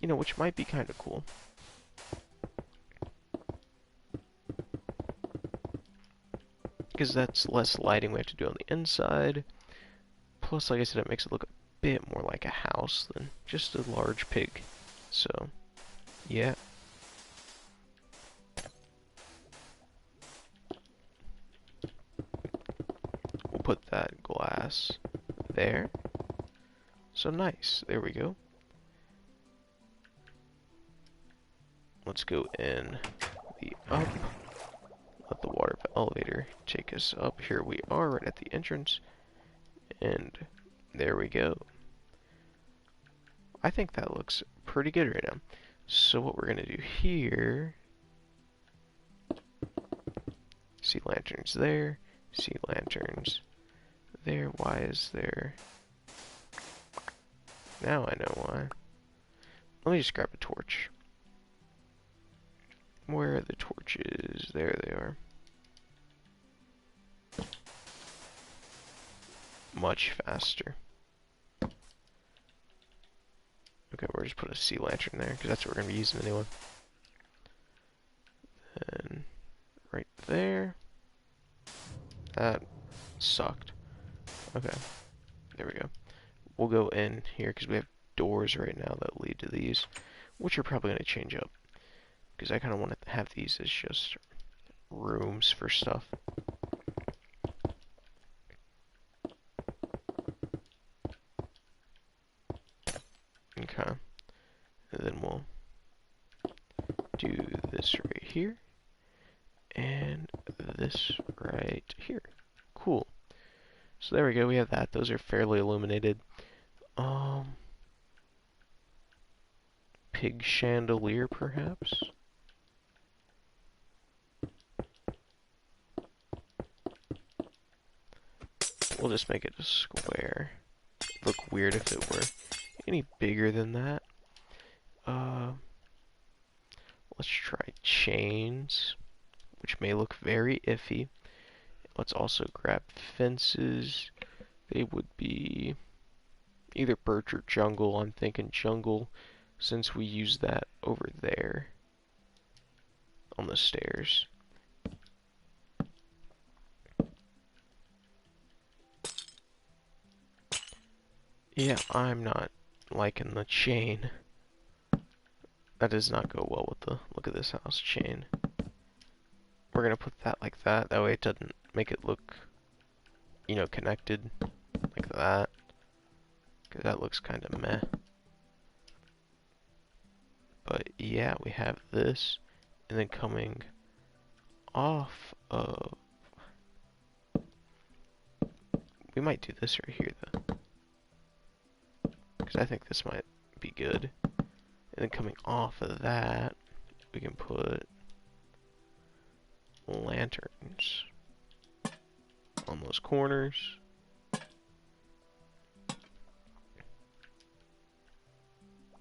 Which might be kind of cool. Because that's less lighting we have to do on the inside. Plus, like I said, it makes it look a bit more like a house than just a large pig. So, yeah. We'll put that glass there. So nice. There we go. Let's go in the up. Let the water elevator take us up. Here we are right at the entrance. And there we go. I think that looks pretty good right now. So what we're going to do here... sea lanterns there. Sea lanterns there. Why is there... Now I know why. Let me just grab a torch. Where are the torches? There they are. Much faster. Okay, we'll just put a sea lantern there, because that's what we're going to be using anyway. Then, right there. That sucked. Okay, there we go. We'll go in here, because we have doors right now that lead to these, which are probably going to change up. Because I kind of want to have these as just rooms for stuff. Okay. And then we'll do this right here. And this right here. Cool. So there we go, we have that. Those are fairly illuminated. Pig chandelier, perhaps? We'll just make it a square. It'd look weird if it were any bigger than that. Let's try chains, which may look very iffy. Let's also grab fences. They would be either birch or jungle. I'm thinking jungle, since we use that over there on the stairs. Yeah, I'm not liking the chain. That does not go well with the look at this house chain. We're gonna put that like that. That way it doesn't make it look, connected like that. Because that looks kind of meh. But yeah, we have this. And then coming off of... We might do this right here, though. Because I think this might be good. And then coming off of that, we can put lanterns on those corners.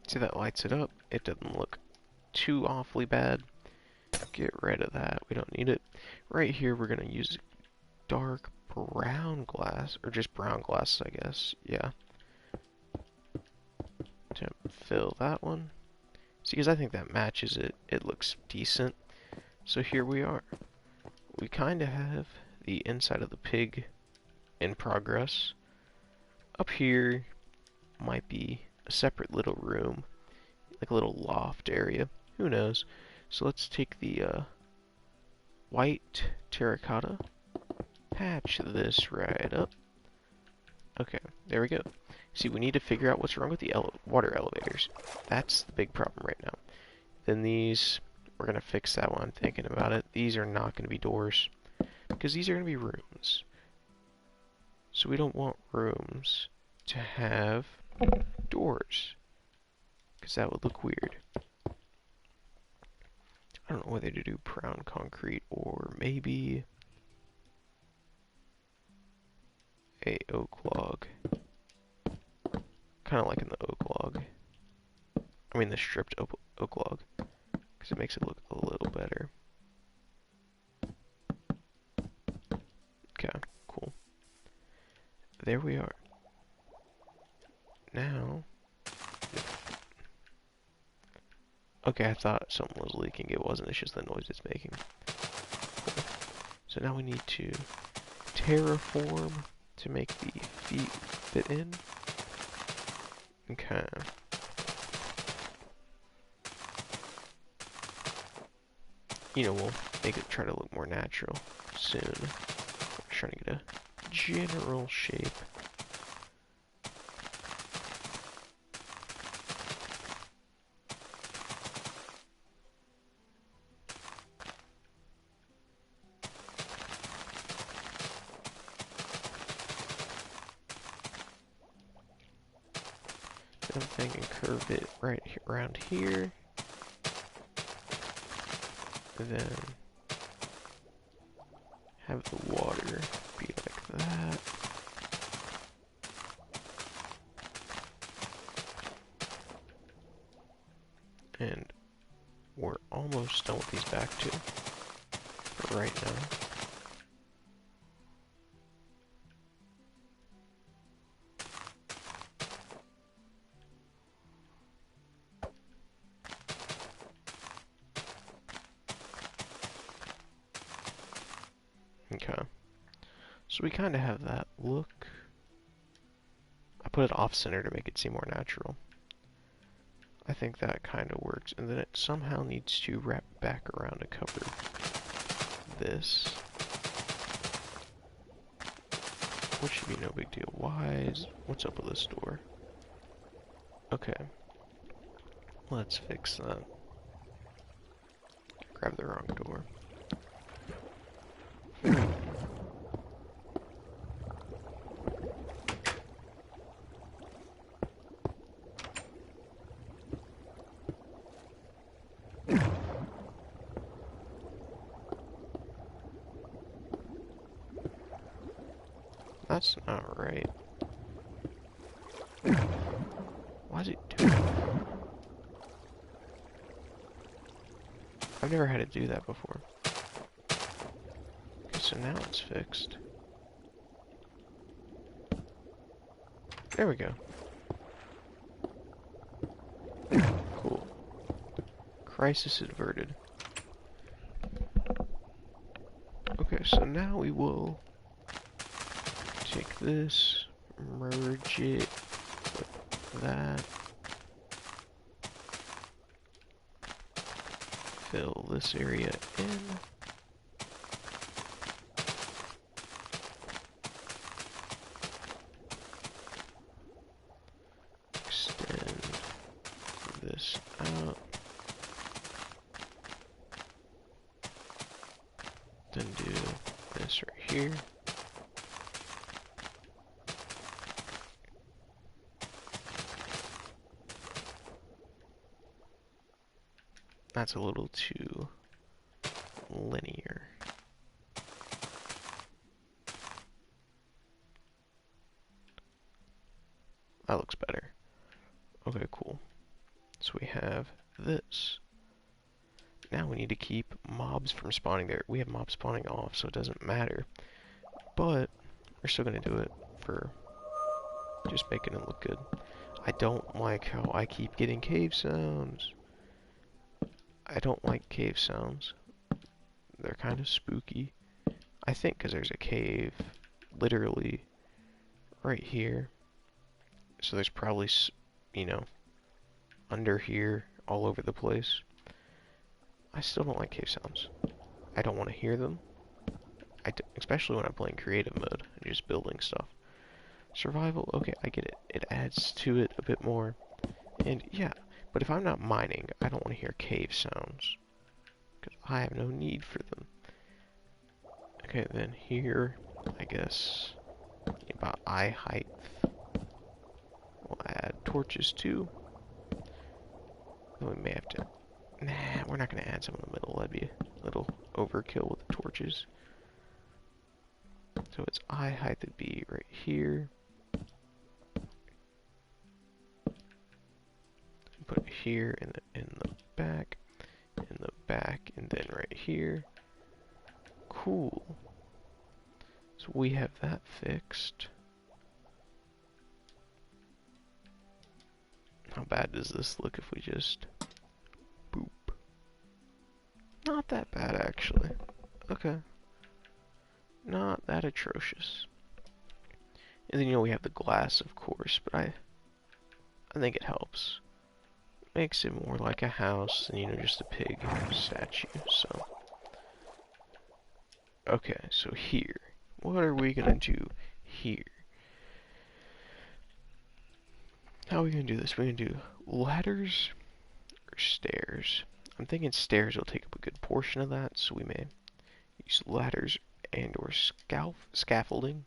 See, that lights it up. It doesn't look too awfully bad get rid of that. We don't need it. Right here, we're going to use dark brown glass, or just brown glass, I guess. Yeah. To fill that one. See, because I think that matches it. It looks decent. So here we are. We kind of have the inside of the pig in progress. Up here might be a separate little room, like a little loft area. Who knows? So let's take the white terracotta, patch this right up. Okay, there we go. See, we need to figure out what's wrong with the water elevators. That's the big problem right now. Then these, we're going to fix that while I'm thinking about it. These are not going to be doors, because these are going to be rooms. So we don't want rooms to have doors, because that would look weird. I don't know whether to do brown concrete or maybe a oak log. Kind of like in the oak log. I mean the stripped oak log, because it makes it look a little better. Okay, cool. There we are. Now, okay, I thought something was leaking. It wasn't. It's just the noise it's making. Cool. So now we need to terraform to make the feet fit in. Okay. You know, we'll make it try to look more natural soon. I'm trying to get a general shape. I'm thinking curve it right here, around here. And then have the water be like that. And we're almost done with these back two for right now. Okay. So we kind of have that look. I put it off-center to make it seem more natural. I think that kind of works. And then it somehow needs to wrap back around to cover this. Which should be no big deal. What's up with this door? Okay. Let's fix that. Grab the wrong door. That's not right. Why is it doing that? I've never had to do that before. Okay, so now it's fixed. There we go. Cool. Crisis averted. Okay, so now we will take this, merge it with that, fill this area in, extend this out, then do this right here. That's a little too linear. That looks better. Okay, cool. So we have this. Now we need to keep mobs from spawning there. We have mobs spawning off, so it doesn't matter. But we're still gonna do it for just making it look good. I don't like how I keep getting cave sounds. I don't like cave sounds. They're kind of spooky. I think because there's a cave literally right here. So there's probably, you know, under here, all over the place. I still don't like cave sounds. I don't want to hear them. Especially when I'm playing creative mode and just building stuff. Survival, okay, I get it. It adds to it a bit more. And yeah, but if I'm not mining, I don't want to hear cave sounds. Because I have no need for them. Okay, then here, I guess, about eye height. We'll add torches too. Then we may have to... Nah, we're not going to add some in the middle. That'd be a little overkill with the torches. So its eye height would be right here. Put it here in the back, and then right here. Cool. So we have that fixed. How bad does this look if we just boop? Not that bad actually. Okay. Not that atrocious. And then we have the glass of course, but I think it helps. Makes it more like a house than just a pig statue, so. Okay, so here. What are we gonna do here? How are we gonna do this? We're gonna do ladders or stairs? I'm thinking stairs will take up a good portion of that, so we may use ladders and or scaffolding.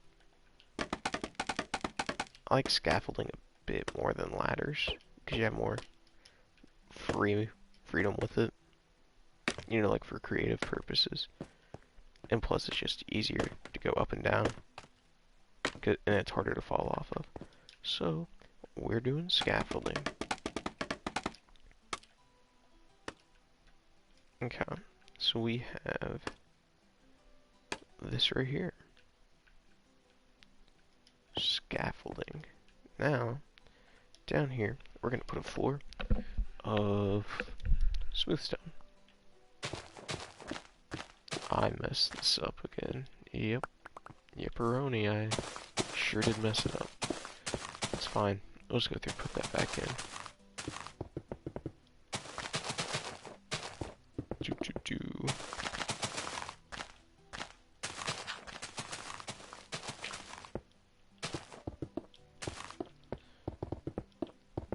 I like scaffolding a bit more than ladders, because you have more freedom with it. Like for creative purposes. And plus it's just easier to go up and down. And it's harder to fall off of. So, we're doing scaffolding. Okay, so we have this right here. Scaffolding. Now, down here, we're going to put a floor of smooth stone. I messed this up again. Yep. Yepperoni, I sure did mess it up. It's fine. I'll just go through and put that back in.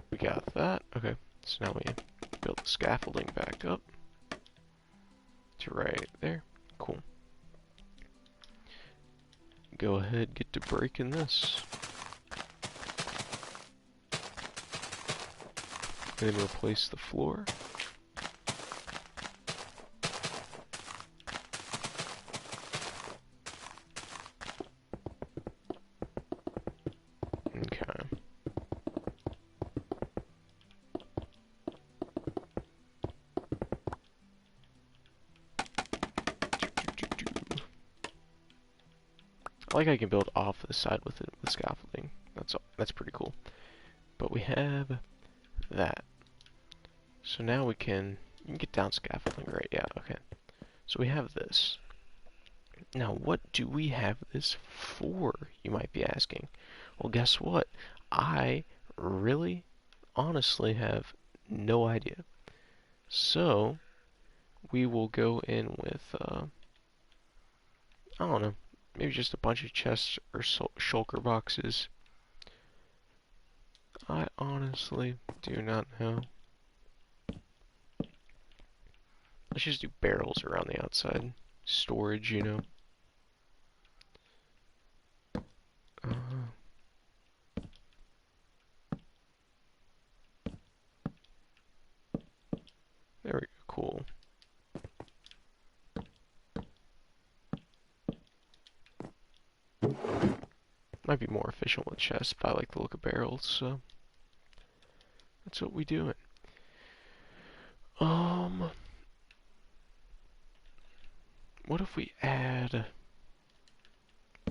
We got that. Okay, so now we build the scaffolding back up to right there. Cool. Go ahead, get to breaking this. Then replace the floor. Okay. I like I can build off the side with it with scaffolding. That's pretty cool. But we have that. So now you can get down scaffolding, right? Yeah, okay. So we have this. Now what do we have this for, you might be asking? Well, guess what? I really, honestly have no idea. So, we will go in with, I don't know, maybe just a bunch of chests or shulker boxes. I honestly do not know. Let's just do barrels around the outside. Storage, There we go, cool. Might be more efficient with chests, but I like the look of barrels, so that's what we do. if we add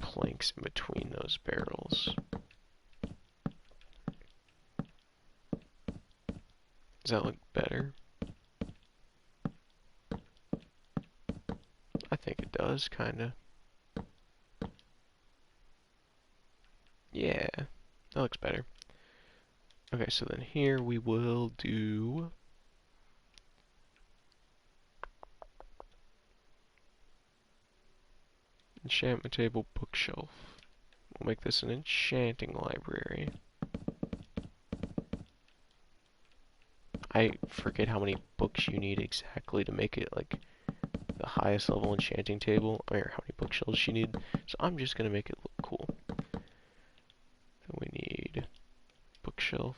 planks in between those barrels? Does that look better? I think it does, kinda. Yeah, that looks better. Okay, so then here we will do enchantment table, bookshelf. We'll make this an enchanting library. I forget how many books you need exactly to make it like the highest level enchanting table, or how many bookshelves you need. So I'm just gonna make it look cool. Then we need bookshelf.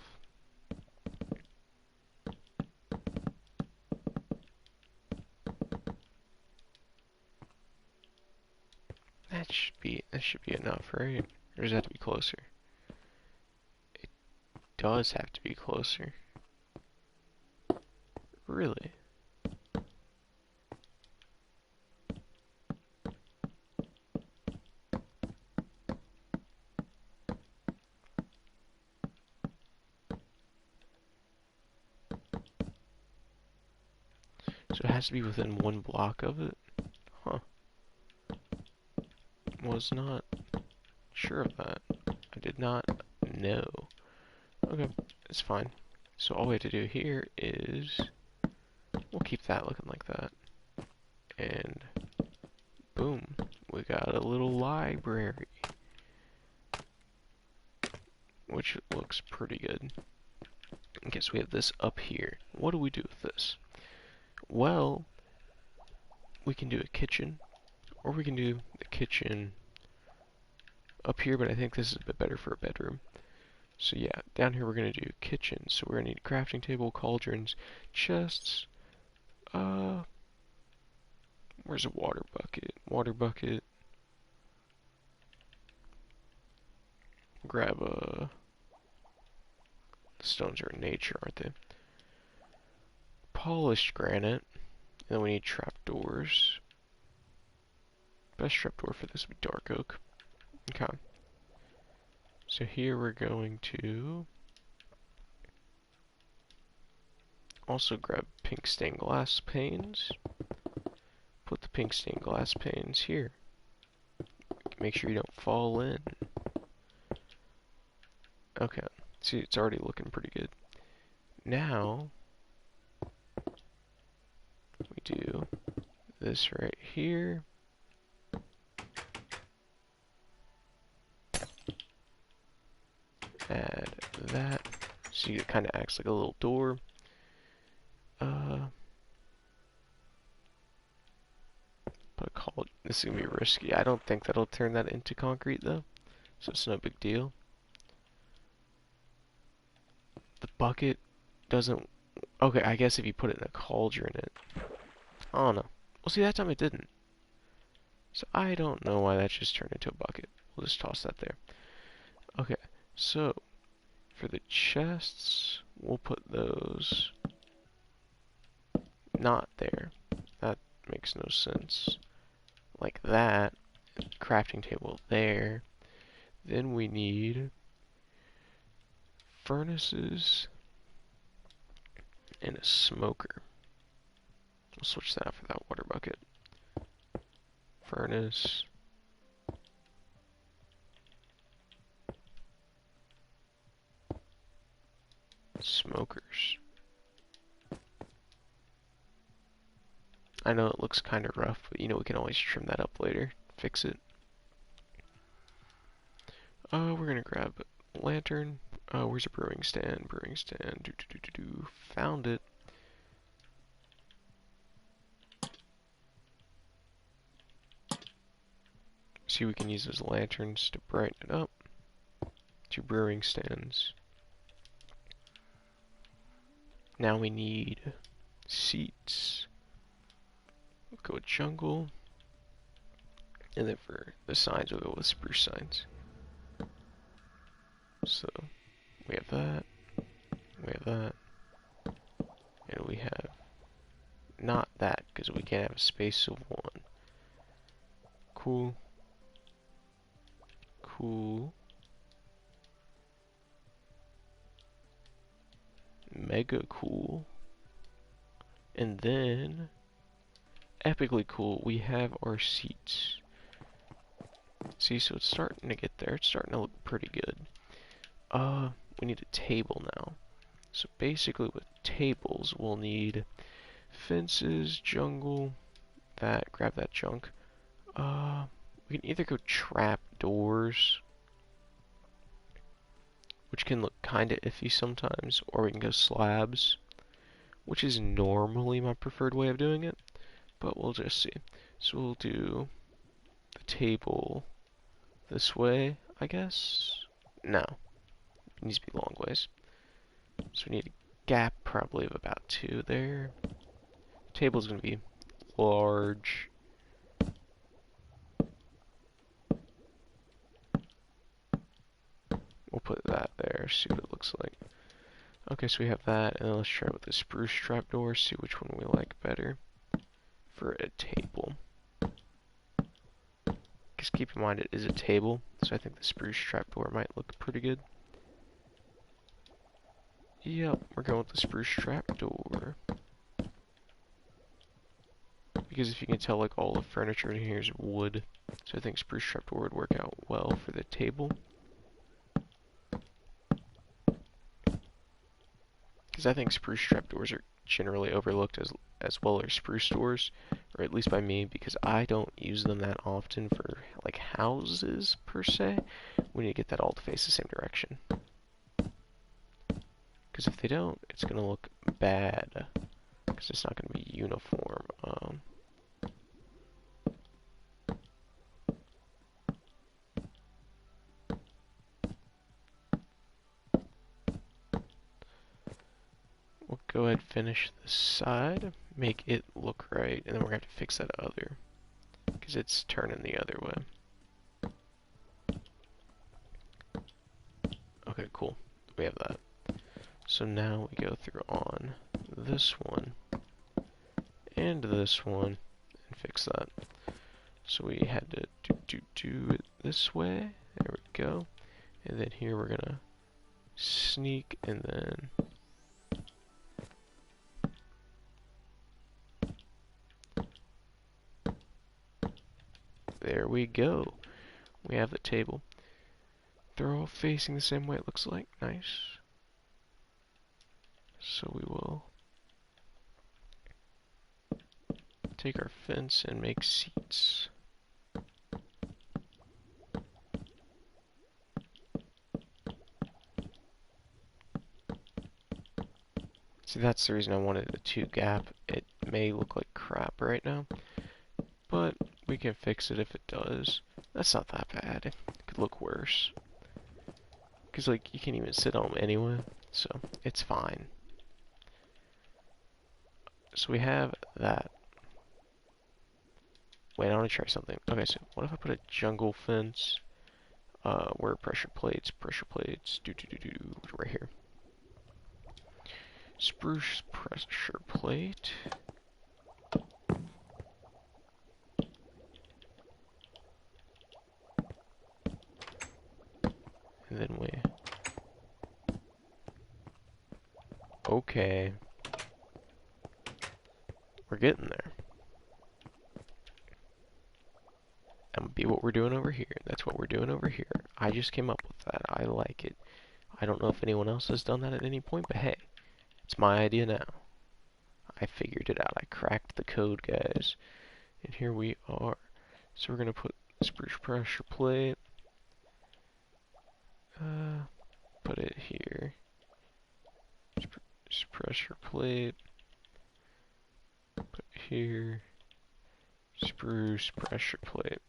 That should be enough, right? Or does that have to be closer? It does have to be closer. Really? So it has to be within 1 block of it? Huh. Was not sure of that. I did not know. Okay, it's fine. So all we have to do here is we'll keep that looking like that. And boom, we got a little library, which looks pretty good. I guess we have this up here. What do we do with this? Well, we can do a kitchen, or we can do the kitchen up here, but I think this is a bit better for a bedroom. So yeah, down here we're going to do kitchen. So we're going to need a crafting table, cauldrons, chests, where's a water bucket? Water bucket. Grab a... The stones are in nature, aren't they? Polished granite. And then we need trapdoors. Best trapdoor for this would be dark oak. Okay. So here we're going to also grab pink stained glass panes. Put the pink stained glass panes here. Make sure you don't fall in. Okay. See, it's already looking pretty good. Now, we do this right here. Add that. See, it kind of acts like a little door. But this is gonna be risky. I don't think that'll turn that into concrete though, so it's no big deal. The bucket doesn't. Okay, I guess if you put it in a cauldron, I don't know. Well, see, that time it didn't. So I don't know why that just turned into a bucket. We'll just toss that there. Okay, so for the chests, we'll put those not there. That makes no sense. Like that. Crafting table there. Then we need furnaces and a smoker. We'll switch that out for that water bucket. Furnace. Smokers. I know it looks kind of rough, but you know we can always trim that up later. Fix it. We're gonna grab a lantern. Where's a brewing stand? Brewing stand. Found it. See, we can use those lanterns to brighten it up. 2 brewing stands. Now we need seats. We'll go with jungle. And then for the signs, we'll go with spruce signs. So, we have that. We have that. And we have not that, because we can't have a space of 1. Cool. Cool. Mega cool. And then, epically cool, we have our seats. See, so it's starting to get there. It's starting to look pretty good. We need a table now. So basically with tables, we'll need fences, jungle, that, grab that junk. We can either go trap doors, which can look kinda iffy sometimes, or we can go slabs, which is normally my preferred way of doing it, but we'll just see. So we'll do the table this way, I guess? No, it needs to be long ways. So we need a gap probably of about 2 there. Table's gonna be large. We'll put that there, see what it looks like. Okay, so we have that, and then let's try it with the spruce trapdoor, see which one we like better for a table. Just keep in mind it is a table, so I think the spruce trapdoor might look pretty good. Yep, we're going with the spruce trapdoor. Because if you can tell, like, all the furniture in here is wood, so I think spruce trapdoor would work out well for the table. Because I think spruce trapdoors are generally overlooked as well as spruce doors, or at least by me, because I don't use them that often for like houses per se. We need to get that all to face the same direction. Because if they don't, it's gonna look bad. Because it's not gonna be uniform. We'll go ahead and finish this side, make it look right, and then we're gonna have to fix that other, because it's turning the other way. Okay, cool. We have that. So now we go through on this one and this one and fix that. So we had to do it this way. There we go. And then here we're gonna sneak and then there we go. We have the table. They're all facing the same way, it looks like. Nice. So we will take our fence and make seats. See, that's the reason I wanted a 2 gap. It may look like crap right now, but we can fix it if it does. That's not that bad. It could look worse. Because, like, you can't even sit on them anyway, so it's fine. So we have that. Wait, I want to try something. Okay, so what if I put a jungle fence? Where are pressure plates, right here. Spruce pressure plate. And then we... Okay. We're getting there. That would be what we're doing over here. That's what we're doing over here. I just came up with that. I like it. I don't know if anyone else has done that at any point, but hey, it's my idea now. I figured it out. I cracked the code, guys. And here we are. So we're going to put spruce pressure plate. Put it here. Spruce pressure plate. Put it here. Spruce pressure plate.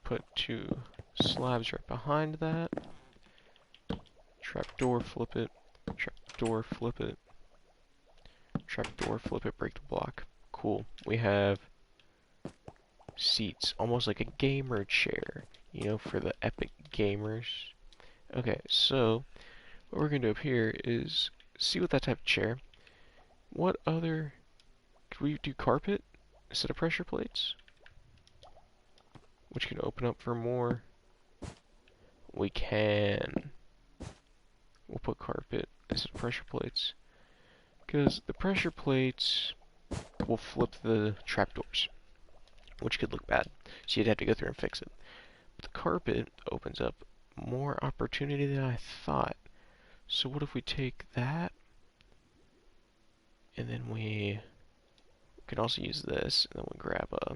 Put 2 slabs right behind that. Trapdoor, flip it. Trapdoor, flip it. Trapdoor, flip it, break the block. Cool. We have seats, almost like a gamer chair, you know, for the epic gamers. Okay, so what we're gonna do up here is see with that type of chair. What other? Could we do carpet? a set of pressure plates, which can open up for more. We can. We'll put carpet as pressure plates, because the pressure plates will flip the trapdoors, which could look bad. So you'd have to go through and fix it. But the carpet opens up more opportunity than I thought. So what if we take that, and then we can also use this, and then we grab a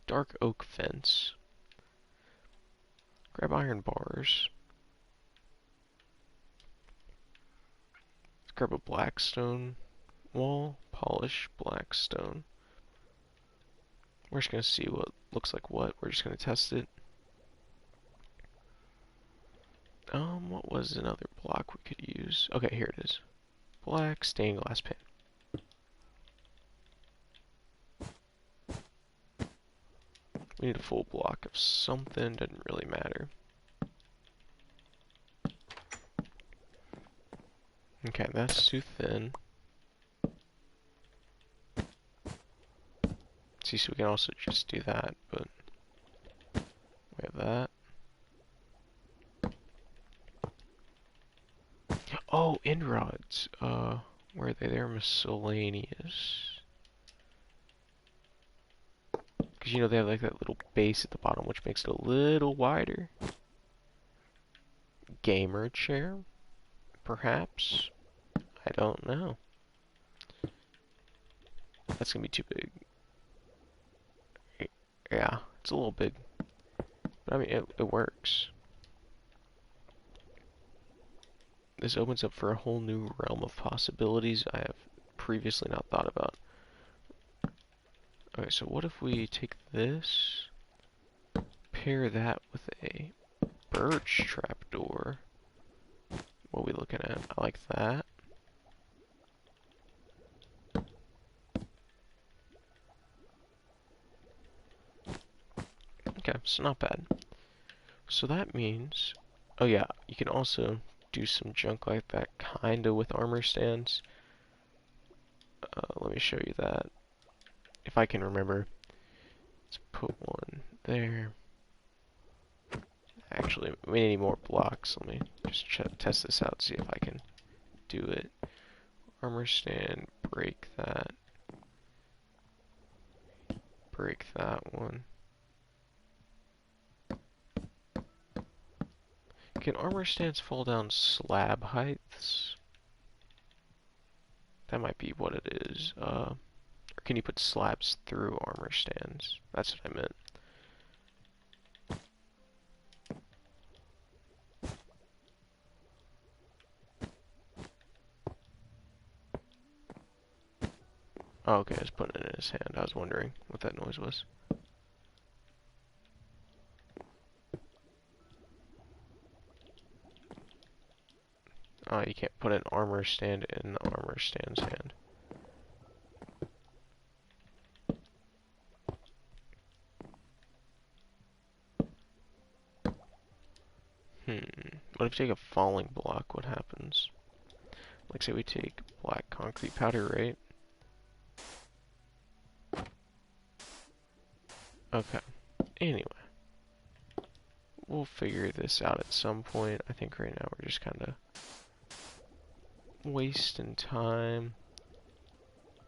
dark oak fence, grab iron bars, let's grab a black stone wall, polish black stone. We're just going to see what looks like what. We're just going to test it. What was another block we could use? Okay, here it is. Black stained glass pane. We need a full block of something, doesn't really matter. Okay, that's too thin. See, so we can also just do that, but we have that. Oh, end rods. Where are they? They're miscellaneous. Because, you know, they have like that little base at the bottom, which makes it a little wider. Gamer chair? Perhaps? I don't know. That's gonna be too big. Yeah, it's a little big. But I mean, it works. This opens up for a whole new realm of possibilities I have previously not thought about. Okay, so what if we take this, pair that with a birch trapdoor? What are we looking at? I like that. Okay, so not bad. So that means, oh yeah, you can also do some junk like that, kinda with armor stands. Let me show you that. If I can remember. Let's put one there. Actually, we need more blocks. Let me just test this out, see if I can do it. Armor stand, break that. Break that one. Can armor stands fall down slab heights? That might be what it is. Or can you put slabs through armor stands? That's what I meant. Oh, okay, I was putting it in his hand. I was wondering what that noise was. Oh, you can't put an armor stand in the armor stand's hand. What if you take a falling block? What happens? Like, say we take black concrete powder, right? Okay. Anyway. We'll figure this out at some point. I think right now we're just kind of wasting time.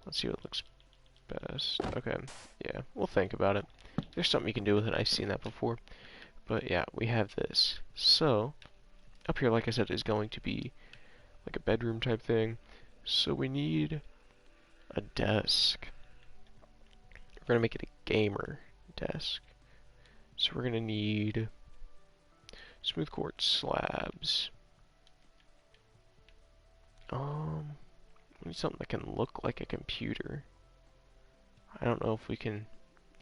Let's see what looks best. Okay. Yeah, we'll think about it. There's something you can do with it. I've seen that before. But yeah, we have this. So, up here, like I said, is going to be like a bedroom type thing. So we need a desk. We're going to make it a gamer desk. So we're going to need smooth quartz slabs. We need something that can look like a computer. I don't know if we can,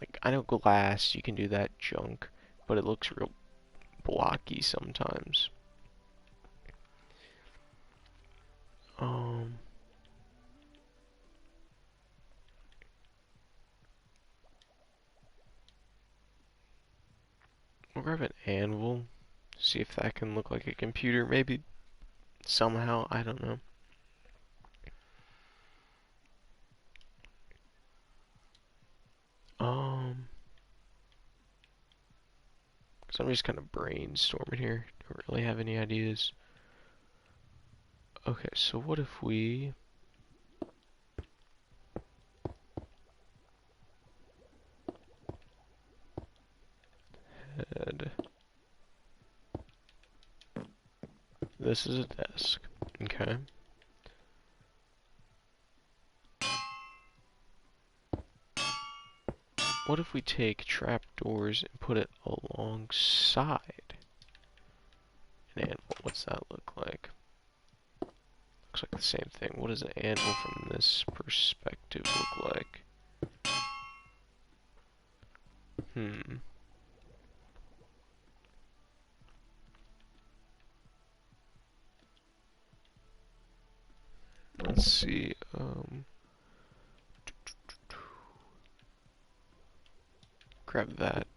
like, I know glass, you can do that junk, but it looks real blocky sometimes. We'll grab an anvil, see if that can look like a computer, maybe somehow, I don't know. So I'm just kind of brainstorming here. Don't really have any ideas. Okay, so what if we had this is a desk. Okay. What if we take trapdoors and put it alongside an anvil? What's that look like? Looks like the same thing. What does an anvil from this perspective look like? Let's see. Grab that.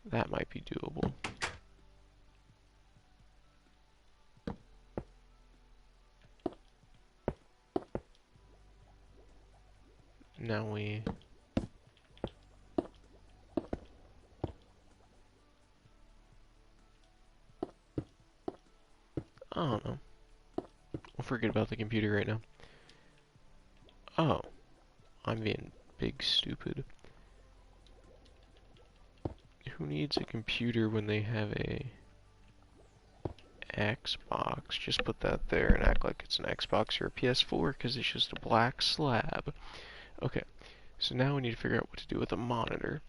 That might be doable. Now we... I don't know. We'll forget about the computer right now. Oh. I'm being big stupid. Who needs a computer when they have a Xbox? Just put that there and act like it's an Xbox or a PS4 because it's just a black slab. Okay, so now we need to figure out what to do with a monitor.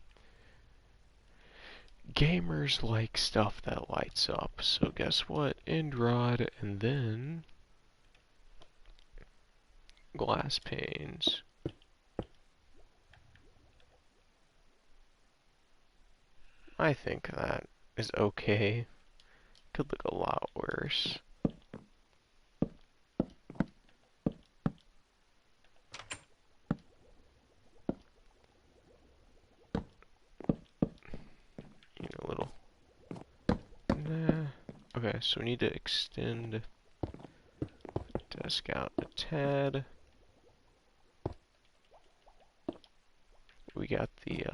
Gamers like stuff that lights up, so guess what? End rod and then glass panes. I think that is okay. Could look a lot worse. You know, a little. Nah. Okay, so we need to extend the desk out a tad. We got the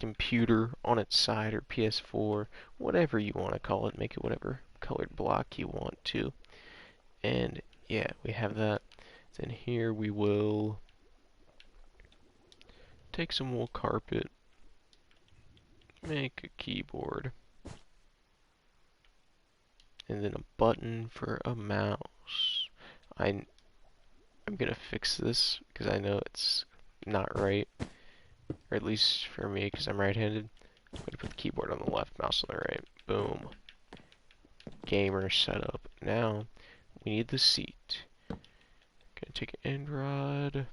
computer on its side, or PS4, whatever you want to call it. Make it whatever colored block you want to. And yeah, we have that. Then here we will take some wool carpet, make a keyboard, and then a button for a mouse. I'm gonna fix this because I know it's not right, or at least for me because I'm right-handed. I'm gonna put the keyboard on the left, mouse on the right. Boom. Gamer setup. Now we need the seat. Gonna take an end rod,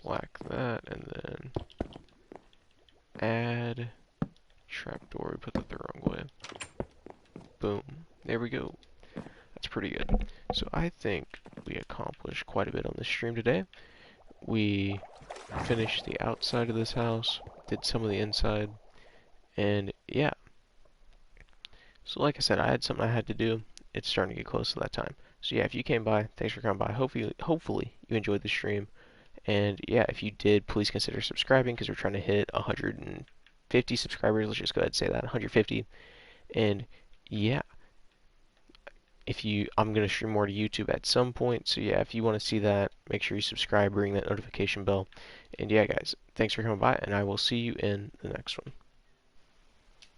black that, and then add trapdoor. We put that the wrong way. Boom. There we go. That's pretty good. So I think we accomplished quite a bit on this stream today. We finished the outside of this house, did some of the inside, and yeah. So like I said, I had something I had to do. It's starting to get close to that time. So yeah, if you came by, thanks for coming by. Hopefully you enjoyed the stream. And yeah, if you did, please consider subscribing because we're trying to hit 150 subscribers. Let's just go ahead and say that, 150. And yeah, I'm going to stream more to YouTube at some point. So yeah, if you want to see that, make sure you subscribe, ring that notification bell. And yeah, guys, thanks for coming by, and I will see you in the next one.